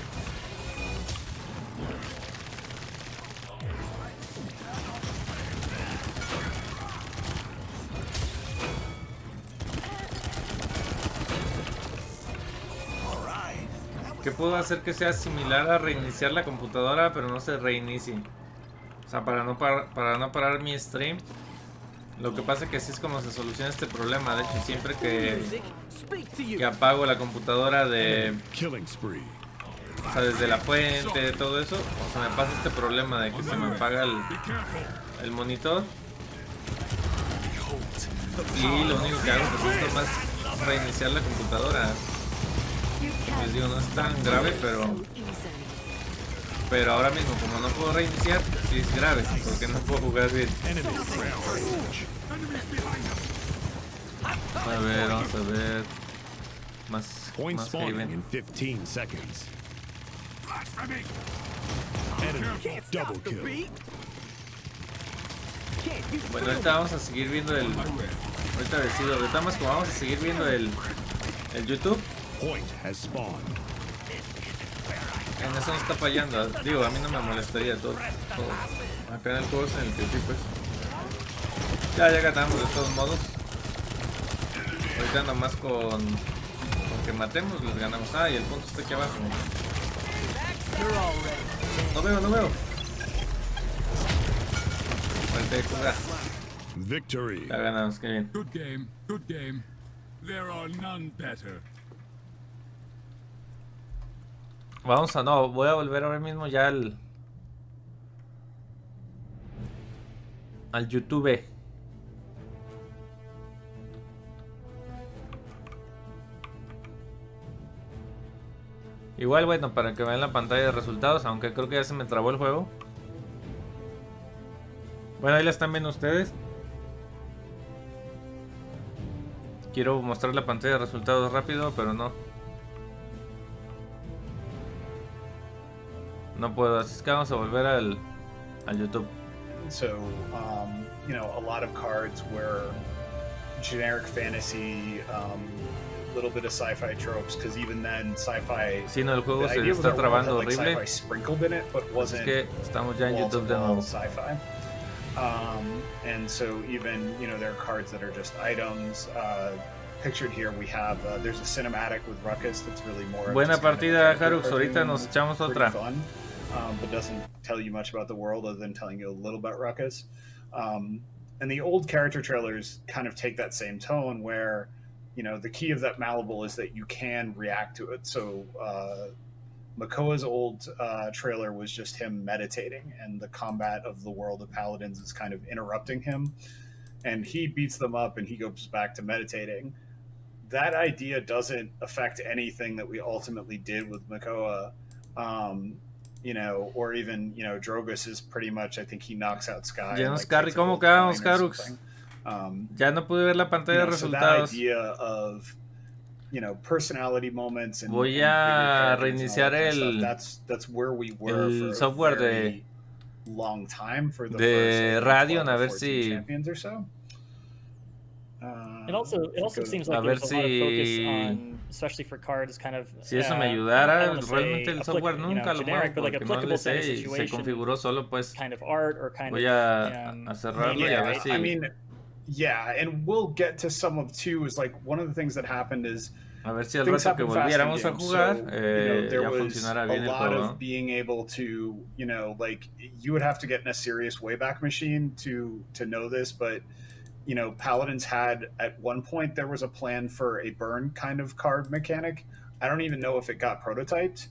¿Qué puedo hacer que sea similar a reiniciar la computadora pero no se reinicie? O sea, para no parar mi stream. Lo que pasa es que así es como se soluciona este problema. De hecho, siempre que apago la computadora de... Killing spree. O sea, desde la fuente, todo eso, o sea, me pasa este problema de que se me apaga el monitor. Y lo único que hago pues, es nomás reiniciar la computadora. Les digo, no es tan grave, pero ahora mismo como no puedo reiniciar, sí es grave, porque no puedo jugar bien. A ver, vamos a ver. Más spawning Haven. in 15 seconds. Enemy double kill. Bueno, ahorita vamos a seguir viendo el... Ahorita decido, de todas maneras, como vamos a seguir viendo el YouTube. Point has spawned. En eso no está fallando. Digo, a mí no me molestaría todo. Acá en el juego es en el que sí, pues. Ya ganamos de todos modos. Ahorita nomás con que matemos les ganamos. Ah, y el punto está aquí abajo. No veo. Ahorita hay que jugar. Victory. Ya ganamos, qué bien. Good game. Good game. There are none better. Vamos a... No, voy a volver ahora mismo ya al YouTube. Igual, bueno, para que vean la pantalla de resultados, aunque creo que ya se me trabó el juego. Bueno, ahí la están viendo ustedes. Quiero mostrar la pantalla de resultados rápido, pero no. No puedo, así es que vamos a volver al YouTube. So, you know, a lot of cards were generic fantasy, little bit of sci-fi tropes, because even then, sci-fi. Sí, no, el juego se está trabando horrible. Sci-fi sprinkled in it, but wasn't. Es que estamos ya en YouTube de nuevo. Sci-fi. And so even, you know, there are cards that are just items. Pictured here we have there's a cinematic with Ruckus that's really more. Buena partida, Harux. Ahorita nos echamos otra. But doesn't tell you much about the world other than telling you a little about Ruckus. and the old character trailers kind of take that same tone where, you know, the key of that malleable is that you can react to it. So Makoa's old trailer was just him meditating, and the combat of the world of Paladins is kind of interrupting him, and he beats them up and he goes back to meditating. That idea doesn't affect anything that we ultimately did with Makoa. You know, or even, you know, Drogus is pretty much, I think he knocks out Sky. Ya nos carry, ¿cómo quedamos, Carux? Ya no pude ver la pantalla de resultados. So that idea of, you know, personality moments and voy a reiniciar el that's where we were el for software a very long time for the de first, Radeon, a ver si champions or so. It also seems like there's a lot of focus on, especially for cards, kind of. Si eso me ayudara, realmente el software nunca lo muevo porque no le sé y se configuró solo, pues kind of art or kind voy a cerrarlo y a ver si. I mean, yeah, and we'll get to some of too. Is like one of the things that happened is. A ver si al rato que volviéramos a jugar, ya funcionara bien el juego. There was a lot of being able to, you know, like you would have to get in a serious Wayback Machine to know this, but. You know, Paladins had at one point there was a plan for a burn kind of card mechanic. I don't even know if it got prototyped.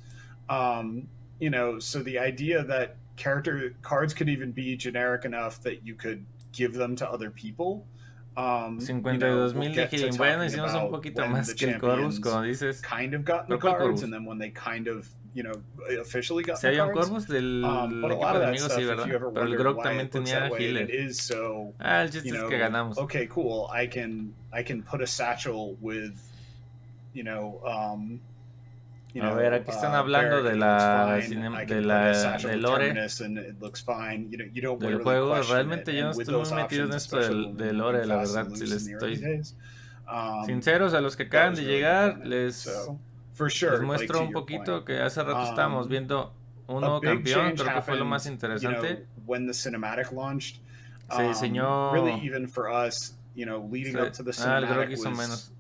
You know, so the idea that cards could even be generic enough that you could give them to other people. 52,000 dije, bueno, hicimos un poquito más que el Corvus, como dices. Kind of got the cards, and then when they kind of, you know, officially got the cards. Si había un Corvus del equipo de amigos, sí, ¿verdad? Pero el Grog también tenía healer. El chiste es que ganamos. Okay, cool. I can put a satchel with, you know, a ver, aquí están hablando de la del lore del juego. Realmente yo no estoy muy metido en esto del lore, la verdad. Si les estoy sinceros a los que acaban de llegar, les muestro un poquito que hace rato estábamos viendo uno campeón, creo que fue lo más interesante. Se diseñó el Grog hizo menos.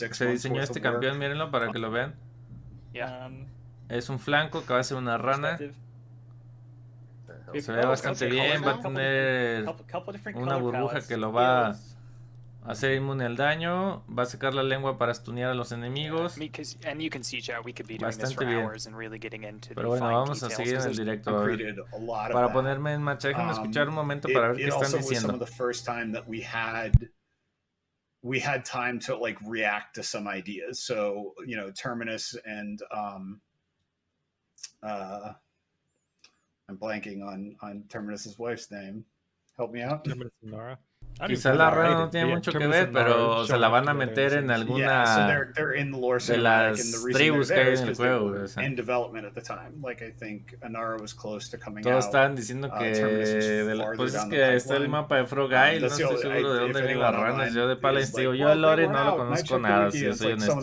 Se diseñó este campeón, mírenlo para que lo vean. Es un flanco que va a ser una rana. Se ve bastante bien. Va a tener una burbuja que lo va a hacer inmune al daño. Va a sacar la lengua para stunear a los enemigos. Bastante bien. Pero bueno, vamos a seguir en el directo para ponerme en marcha. Déjame escuchar un momento para ver qué están diciendo. We had time to like react to some ideas. So, you know, Terminus and I'm blanking on Terminus's wife's name. Help me out. Terminus and Nara. Quizá la rana no tiene mucho que ver, pero se la van a meter en alguna de las tribus que hay en el juego. Todos estaban diciendo que pues es que está el mapa de Frog Eye, no estoy seguro de dónde vienen las ranas. Yo de Paladins digo, yo el lore no lo conozco nada, si soy honesto.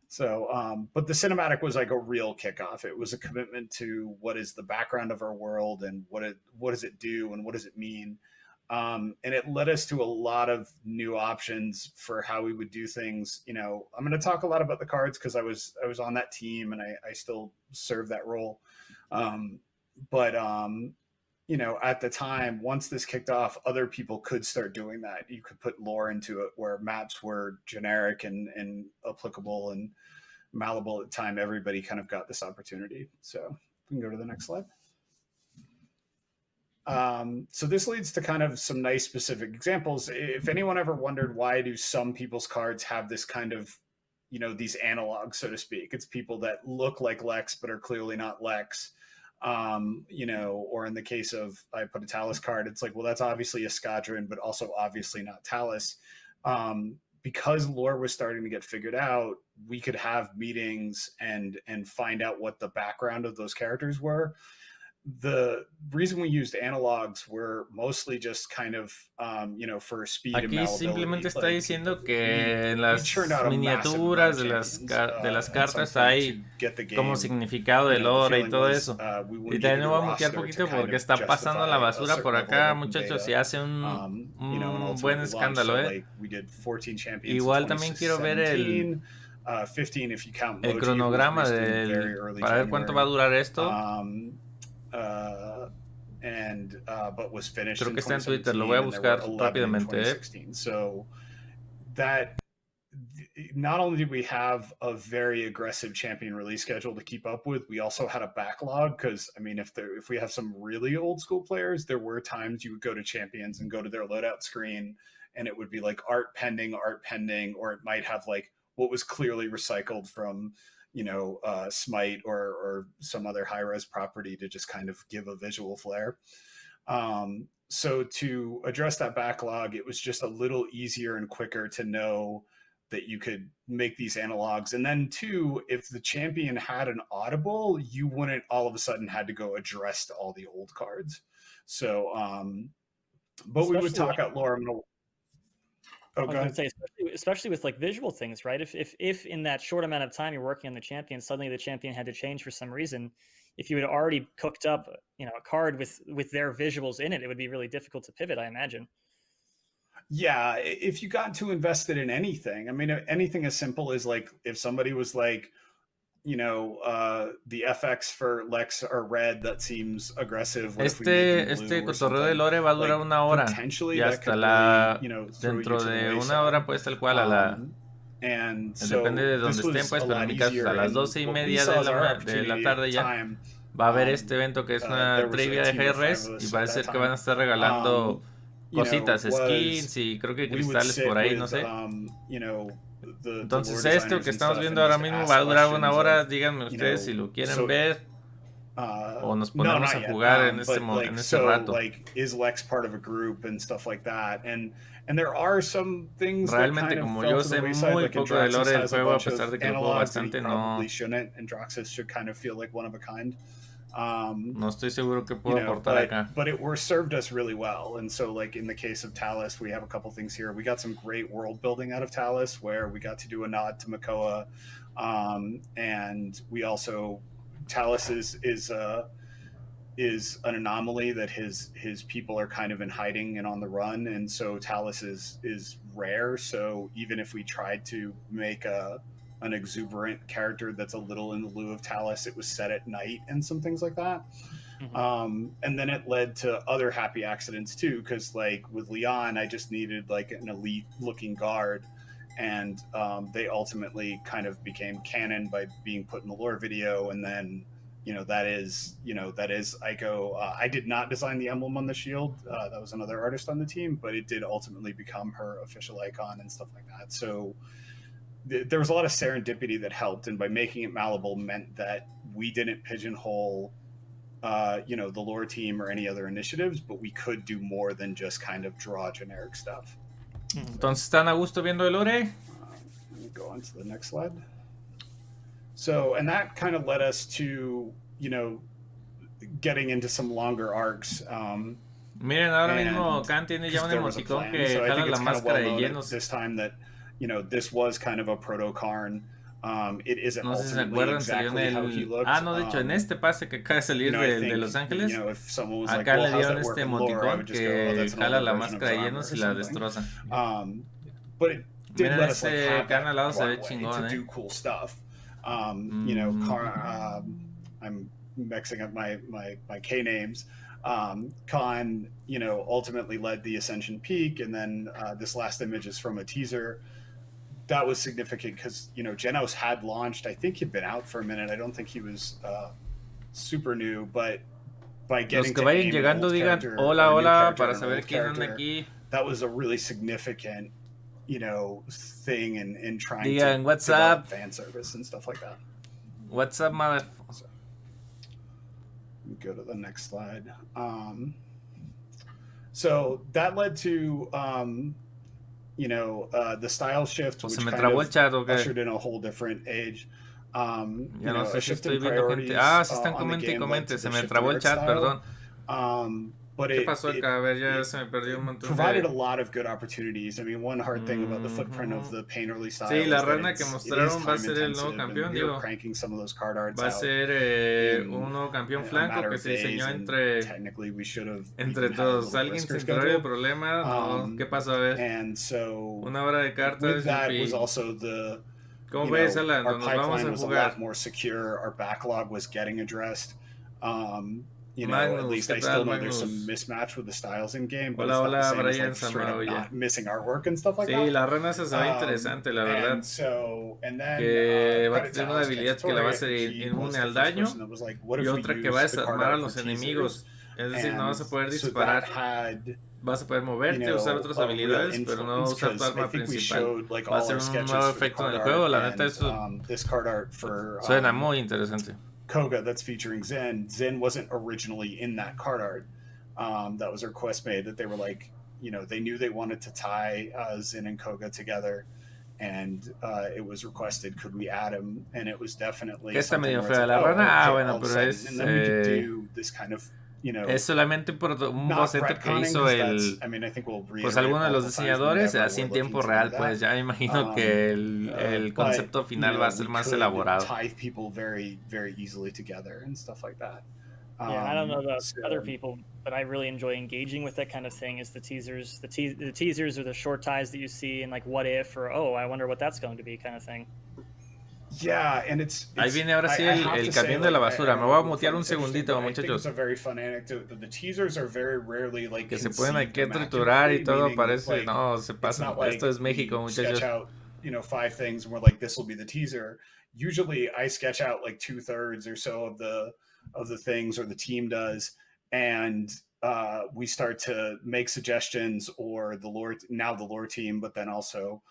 So, but the cinematic was like a real kickoff. It was a commitment to what is the background of our world and what does it do and what does it mean. And it led us to a lot of new options for how we would do things. You know, I'm going to talk a lot about the cards because I was on that team and I still serve that role. You know, at the time, once this kicked off, other people could start doing that. You could put lore into it where maps were generic and applicable and malleable at the time. Everybody kind of got this opportunity. So we can go to the next slide. So this leads to kind of some nice specific examples. If anyone ever wondered why do some people's cards have this kind of, you know, these analogs, so to speak, it's people that look like Lex but are clearly not Lex. You know, or in the case of I put a Talus card, it's like, well, that's obviously a Skadron, but also obviously not Talus. Because lore was starting to get figured out, we could have meetings and find out what the background of those characters were. The reason we used analogs were mostly just kind of, you know, for speed and malleability. Aquí simplemente está diciendo que en las miniaturas de las cartas hay como significado de lore y todo eso. Y también me voy a mutear poquito porque está pasando la basura por acá, muchachos, y hace un buen escándalo, ¿eh? Igual también quiero ver el cronograma para ver cuánto va a durar esto. and but was finished. Creo in que está en 2017, Twitter, lo voy a and there were buscar 11 in rápidamente. 2016. So that not only did we have a very aggressive champion release schedule to keep up with, we also had a backlog because, I mean, if we have some really old school players, there were times you would go to champions and go to their loadout screen and it would be like art pending, or it might have like what was clearly recycled from, you know, Smite or some other Hi-Rez property to just kind of give a visual flair. So to address that backlog, it was just a little easier and quicker to know that you could make these analogs. And then two, if the champion had an audible, you wouldn't all of a sudden had to go address to all the old cards. So, but especially we would talk out lore. I was going to say, especially with like visual things, right? If in that short amount of time you're working on the champion, suddenly the champion had to change for some reason, if you had already cooked up, you know, a card with their visuals in it, it would be really difficult to pivot, I imagine. Yeah, if you got too invested in anything, I mean, anything as simple as like if somebody was like, you know, the FX for Lex or red, that seems aggressive. Este cotorreo de lore va a durar una hora y hasta la dentro de una hora pues tal cual a la depende de donde estén pues, pero en mi caso a las 12:30 de la tarde ya va a haber este evento que es una trivia de Hi-Rez y parece ser que van a estar regalando cositas, skins y creo que cristales por ahí, no sé. Entonces esto que estamos viendo ahora mismo va a durar una hora. Díganme ustedes si lo quieren ver o nos ponemos a jugar en ese rato. Realmente como yo sé muy poco de lore del juego, a pesar de que lo juego bastante, no estoy seguro que puedo aportar acá. But it served us really well. And so like in the case of Talus, we have a couple things here. We got some great world building out of Talus where we got to do a nod to Makoa. And we also, Talus is an anomaly that his people are kind of in hiding and on the run. And so Talus is rare. So even if we tried to make an exuberant character that's a little in the lieu of Talus, it was set at night and some things like that. Mm-hmm. And then it led to other happy accidents too, because like with Leon, I just needed like an elite looking guard, and they ultimately kind of became canon by being put in the lore video. And then that is Aiko. I did not design the emblem on the shield. That was another artist on the team, but it did ultimately become her official icon and stuff like that. So there was a lot of serendipity that helped, and by making it malleable meant that we didn't pigeonhole, the lore team or any other initiatives, but we could do more than just kind of draw generic stuff. Entonces, ¿están a gusto viendo el lore? Let me go on to the next slide. So, and that kind of led us to, getting into some longer arcs. Miren, ahora mismo Khan tiene ya un emoticón que jala la máscara de llenos. This time that this was kind of a proto-Karn. It isn't no sé si se acuerdan, salió en el... no, de hecho, en este pase que acaba de salir de Los Ángeles, acá le dieron este emoticón que jala la máscara de llenos y la destroza. Miren, este Khan al lado se ve chingón, I'm mixing up my K names. Khan, ultimately led the Ascension Peak, and then this last image is from a teaser. That was significant because, Genos had launched. I think he'd been out for a minute. I don't think he was super new, but by getting Los que vayan llegando digan hola, hola, para saber quién anda aquí. That was a really significant, thing in trying digan, to what's develop up? Fan service and stuff like that. What's up, mother? Go to the next slide. So that led to the style shift, which kind of ushered in a whole different age. Ya no sé si estoy viendo gente. Se están comente. Se me trabó el chat, perdón. ¿Qué pasó acá? A ver, ya se me perdió un montón. Provided a lot of good opportunities. I mean, one hard thing about the footprint of the paint early style. Sí, la rana que mostraron va a ser el nuevo campeón, digo. Va a ser un nuevo campeón flanco que se diseñó entre todos. ¿Alguien se enteró del problema? No. ¿Qué pasó? A ver. Una hora de cartas. ¿Cómo ves, Alan? Nos vamos a jugar. More secure. Our backlog was getting addressed. at least I still know there's some mismatch with the styles in game, but it's not the same as like straight up not missing artwork and stuff like that. Sí, la rana esa se ve interesante, la verdad. Que va a tener una habilidad que la va a hacer inmune al daño y otra que va a desarmar a los enemigos. Es decir, no vas a poder disparar. Vas a poder moverte, usar otras habilidades, pero no usar tu arma principal. Va a ser un nuevo efecto en el juego. La neta, eso suena muy interesante. Koga that's featuring Zen. Zen wasn't originally in that card art. That was a request made that they were like, they knew they wanted to tie Zen and Koga together, and it was requested, could we add him? And it was definitely. Que está medio fea la rana. Bueno, pero es. And then we could do this kind of. Es solamente por un boceto que hizo pues alguno de los diseñadores, así en tiempo real, pues ya me imagino que el concepto final va a ser más elaborado. Yeah, I don't know about other people, but I really enjoy engaging with that kind of thing. Is the teasers, the teasers or the short ties that you see, and like what if, or I wonder what that's going to be, kind of thing. Yeah, and Ahí viene ahora sí el camión de la basura. Me voy a mutear un segundito, muchachos. Que se pueden aquí triturar y todo, parece. No, se pasa. Esto es México, muchachos. 5 things, and we're like, this will be the teaser. Usually, I sketch out like 2/3 or so of the things, or the team does, and we start to make suggestions, or the lore team, but then also.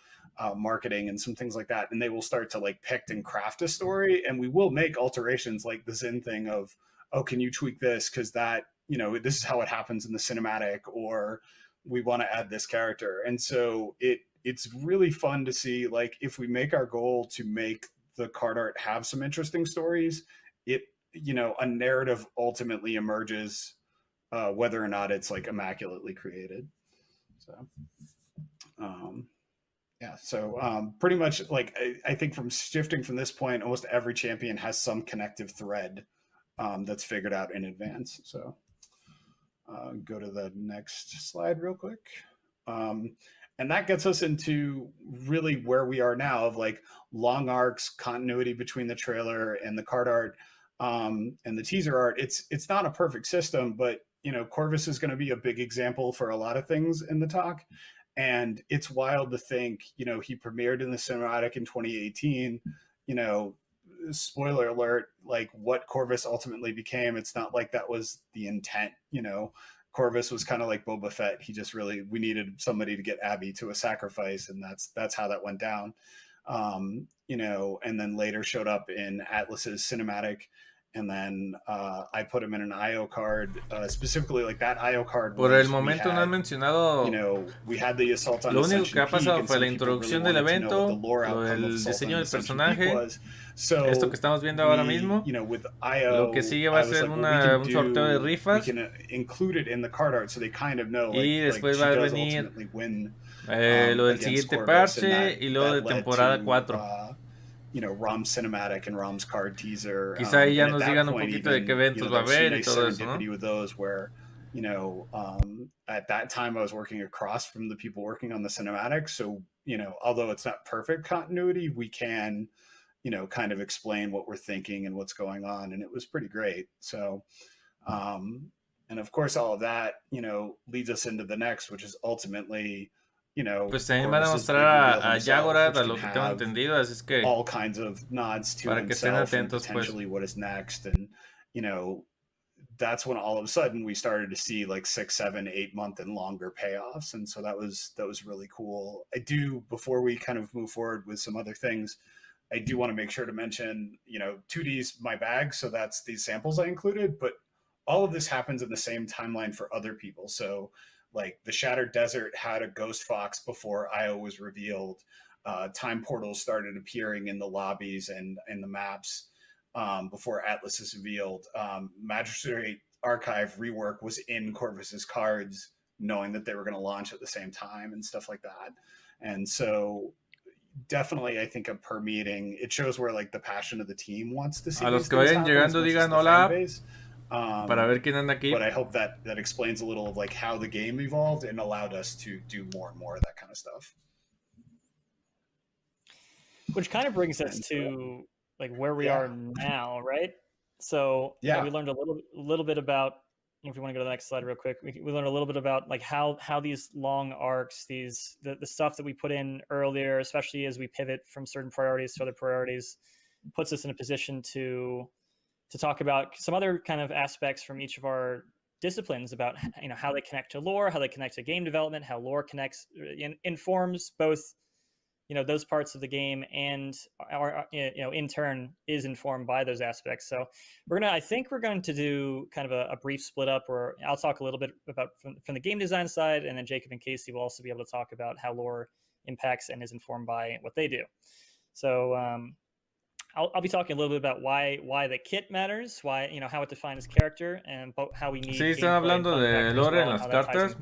Marketing and some things like that, and they will start to like pick and craft a story, and we will make alterations like the Zen thing of, can you tweak this because that this is how it happens in the cinematic, or we want to add this character. And so it's really fun to see, like, if we make our goal to make the card art have some interesting stories, a narrative ultimately emerges, whether or not it's like immaculately created. So yeah, so pretty much, like, I think from shifting from this point, almost every champion has some connective thread that's figured out in advance. So go to the next slide real quick. And that gets us into really where we are now, of like long arcs, continuity between the trailer and the card art and the teaser art. It's not a perfect system, but Corvus is going to be a big example for a lot of things in the talk. And it's wild to think, he premiered in the cinematic in 2018, spoiler alert, like what Corvus ultimately became. It's not like that was the intent, Corvus was kind of like Boba Fett. We needed somebody to get Abby to a sacrifice. And that's how that went down. And then later showed up in Atlas's cinematic. And then I put him in an IO card, specifically like that IO card. Por el momento no han mencionado. We had the assault on lo único que ha pasado fue la introducción del evento, lo del diseño del personaje, esto que estamos viendo ahora mismo. Lo que sigue va a ser un sorteo de rifas. Y después va a venir lo del siguiente parche y luego de temporada 4. ROM cinematic and ROM's card teaser. Quizá ahí ya nos digan un poquito de qué eventos va a haber y todo eso, ¿no? With those where, at that time I was working across from the people working on the cinematic. So, although it's not perfect continuity, we can, kind of explain what we're thinking and what's going on. And it was pretty great. So, and of course, all of that, leads us into the next, which is ultimately, pues también van a mostrar a Jagorath, a lo que tengo entendido, así es que all kinds of nods to para que estén atentos, potentially what is next. And that's when all of a sudden we started to see like 6, 7, 8 month and longer payoffs. And so that was really cool. Before we kind of move forward with some other things, I do want to make sure to mention, 2D's my bag, so that's these samples I included, but all of this happens in the same timeline for other people. So like the Shattered Desert had a Ghost Fox before IO was revealed. Time portals started appearing in the lobbies and in the maps before Atlas is revealed. Magistrate Archive rework was in Corvus's cards, knowing that they were going to launch at the same time and stuff like that. And so definitely, I think per meeting, it shows where like the passion of the team wants to see. A los que vayan llegando digan hola. Para ver quién anda aquí. But I hope that explains a little of like how the game evolved and allowed us to do more and more of that kind of stuff. Which kind of brings us to like where we are now, right? So yeah, we learned a little bit about. If we want to go to the next slide real quick, we learned a little bit about like how these long arcs, the stuff that we put in earlier, especially as we pivot from certain priorities to other priorities, puts us in a position to talk about some other kind of aspects from each of our disciplines about how they connect to lore, how they connect to game development, how lore connects informs both those parts of the game and in turn is informed by those aspects. So I think we're going to do kind of a brief split up where I'll talk a little bit about from the game design side, and then Jacob and Casey will also be able to talk about how lore impacts and is informed by what they do. So I'll be talking a little bit about why the kit matters, why how it defines character, and how we need. Sí, están hablando de lore en las cartas.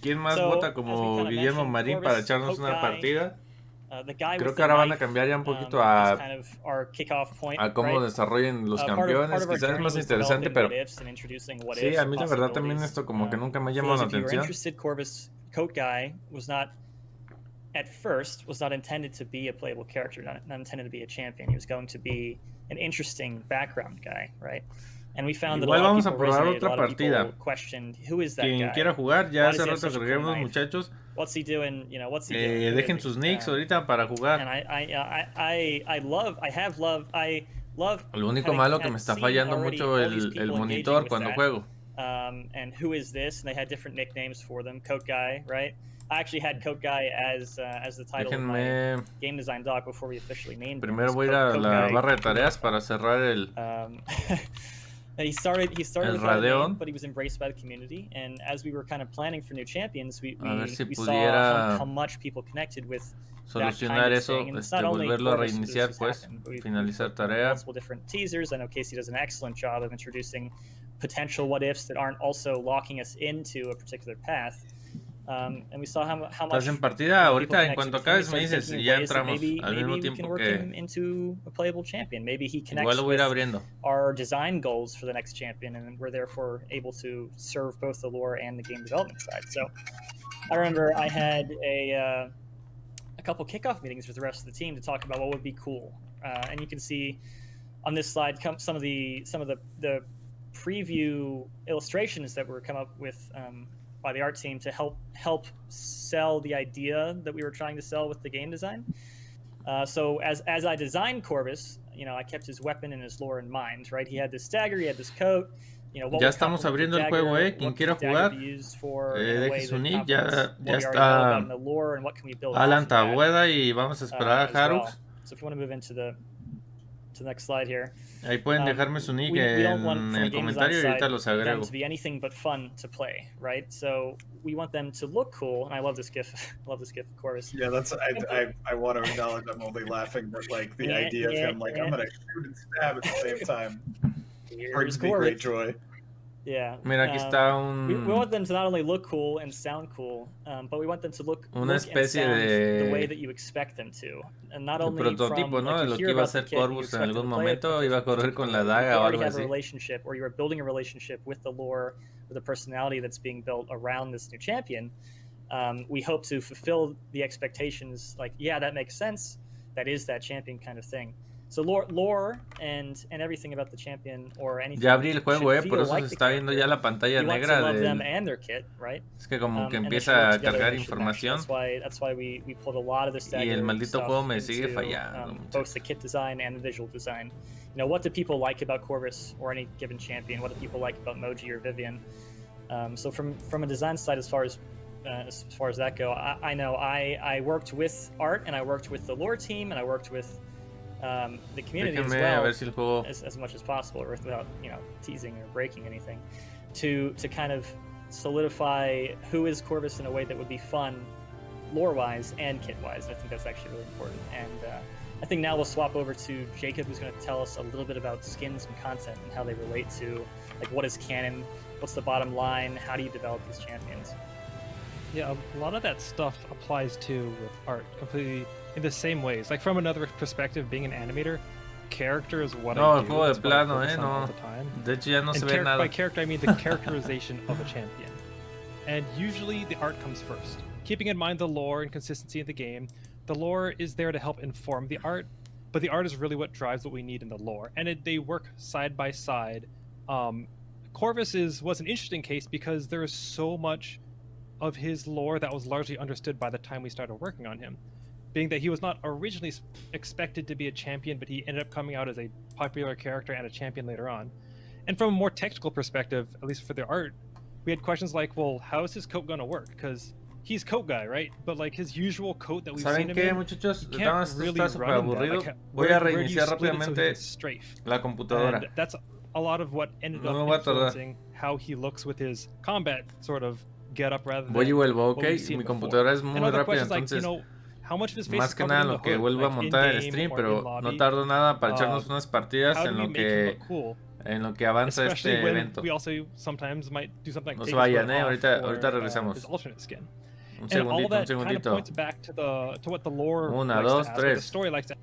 ¿Quién más vota como Guillermo Marín para echarnos una partida? Creo que ahora van a cambiar ya un poquito a cómo desarrollen los campeones. Quizás es más interesante, pero sí, a mí la verdad también esto como que nunca me ha llamado la atención. Coat Guy was not intended to be a playable character, not intended to be a champion. He was going to be an interesting background guy, right? And we found that igual vamos a probar otra partida. Quien quiera jugar, ya hace rato agregué unos muchachos. What's he doing? What's he doing? Dejen sus nicks ahorita para jugar. And I love. Lo único malo que me está fallando mucho el monitor cuando juego. And who is this? And they had different nicknames for them. Coat Guy, right? I actually had Coat Guy as the title of my game design doc before we officially named him. Primero voy a ir a la barra de tareas para cerrar el. He started without a name, but he was embraced by the community. And as we were kind of planning for new champions, we saw how much people connected with solucionar eso, volverlo a reiniciar, pues, finalizar tarea. Multiple different teasers. I know Casey does an excellent job of introducing potential what ifs that aren't also locking us into a particular path. And we saw how much. Estás en partida ahorita, en cuanto acabes me dices y ya entramos al mismo tiempo que. Into a playable champion. Maybe he connects igual lo voy a ir abriendo. Our design goals for the next champion, and we're therefore able to serve both the lore and the game development side. So, I remember I had a couple kickoff meetings with the rest of the team to talk about what would be cool, and you can see on this slide some of the preview illustrations that were come up with. By the art team to help sell the idea that we were trying to sell with the game design. So as I designed Corvus, I kept his weapon and his lore in mind, right? He had this dagger, he had this coat. Ya estamos abriendo el juego, quien quiera jugar, deje su nick, ya está Alan Tabueda y vamos a esperar a Harux. So if you want to move into the next slide here. Ahí pueden dejarme su nick en el comentario y ahorita los agrego. To be anything but fun to play, right? So we want them to look cool, and I love this GIF. I love this GIF, of course. Yeah, that's I want to acknowledge I'm only laughing, but like the idea of him like I'm gonna shoot and stab at the same time brings me great joy. Yeah. Mira, aquí está un. We want them to not only look cool and sound cool, but we want them to look una especie de the way that you expect them to, and not only prototipo, from, ¿no? De lo que iba a ser Corvus en algún momento, iba a correr con la daga o algo así. A relationship, or you are building a relationship with the lore, with the personality that's being built around this new champion. We hope to fulfill the expectations. Like, yeah, that makes sense. That is that champion kind of thing. So lore and everything about the champion or anything. Ya abrí el juego, por eso se está viendo ya la pantalla negra their kit, right? Es que como que empieza a cargar información. That's why we pulled a lot of this. Y el maldito juego me sigue fallando. Both the kit design and the visual design. What do people like about Corvus or any given champion? What do people like about Moji or Vivian? So from a design side, as far as that go, I know I worked with Art and I worked with the lore team and I worked with the community as well, as much as possible, without teasing or breaking anything, to kind of solidify who is Corvus in a way that would be fun, lore-wise and kit-wise. I think that's actually really important. And I think now we'll swap over to Jacob, who's going to tell us a little bit about skins and content and how they relate to, like, what is canon, what's the bottom line, how do you develop these champions. Yeah, a lot of that stuff applies to with art completely in the same ways. Like, from another perspective, being an animator, character is what I do. No, juego de plano, no. De hecho ya no se ve nada. By character, I mean the characterization of a champion. And usually the art comes first. Keeping in mind the lore and consistency of the game, the lore is there to help inform the art, but the art is really what drives what we need in the lore, and they work side by side. Corvus was an interesting case because there is so much of his lore that was largely understood by the time we started working on him, being that he was not originally expected to be a champion, but he ended up coming out as a popular character and a champion later on. And from a more technical perspective, at least for the art, we had questions like, well, how is his coat going to work? Because he's coat guy, right? But like his usual coat that we've seen him in, muchachos? you can't really run in that. Like, Voy a where do you reiniciar split it so he rápidamente can strafe? la computadora. And that's a lot of what ended up influencing how he looks with his combat sort of get up rather than Voy y vuelvo, what we've ok. seen Mi before. computadora es muy And other rápida, questions like, entonces you know, how much of his face más is que covered nada in lo the que hood, vuelvo a like, montar el in-game stream, or pero in no lobby? tardo nada para echarnos unas partidas How en do we lo make him que look cool? en lo que avanza Especially este when evento. we also sometimes might do something like No take se his vayan, hood off ahorita for, regresamos. his alternate skin. Un And all segundito, un that kind of segundito. points back to what the lore Una, likes dos, to ask, or the tres. story likes to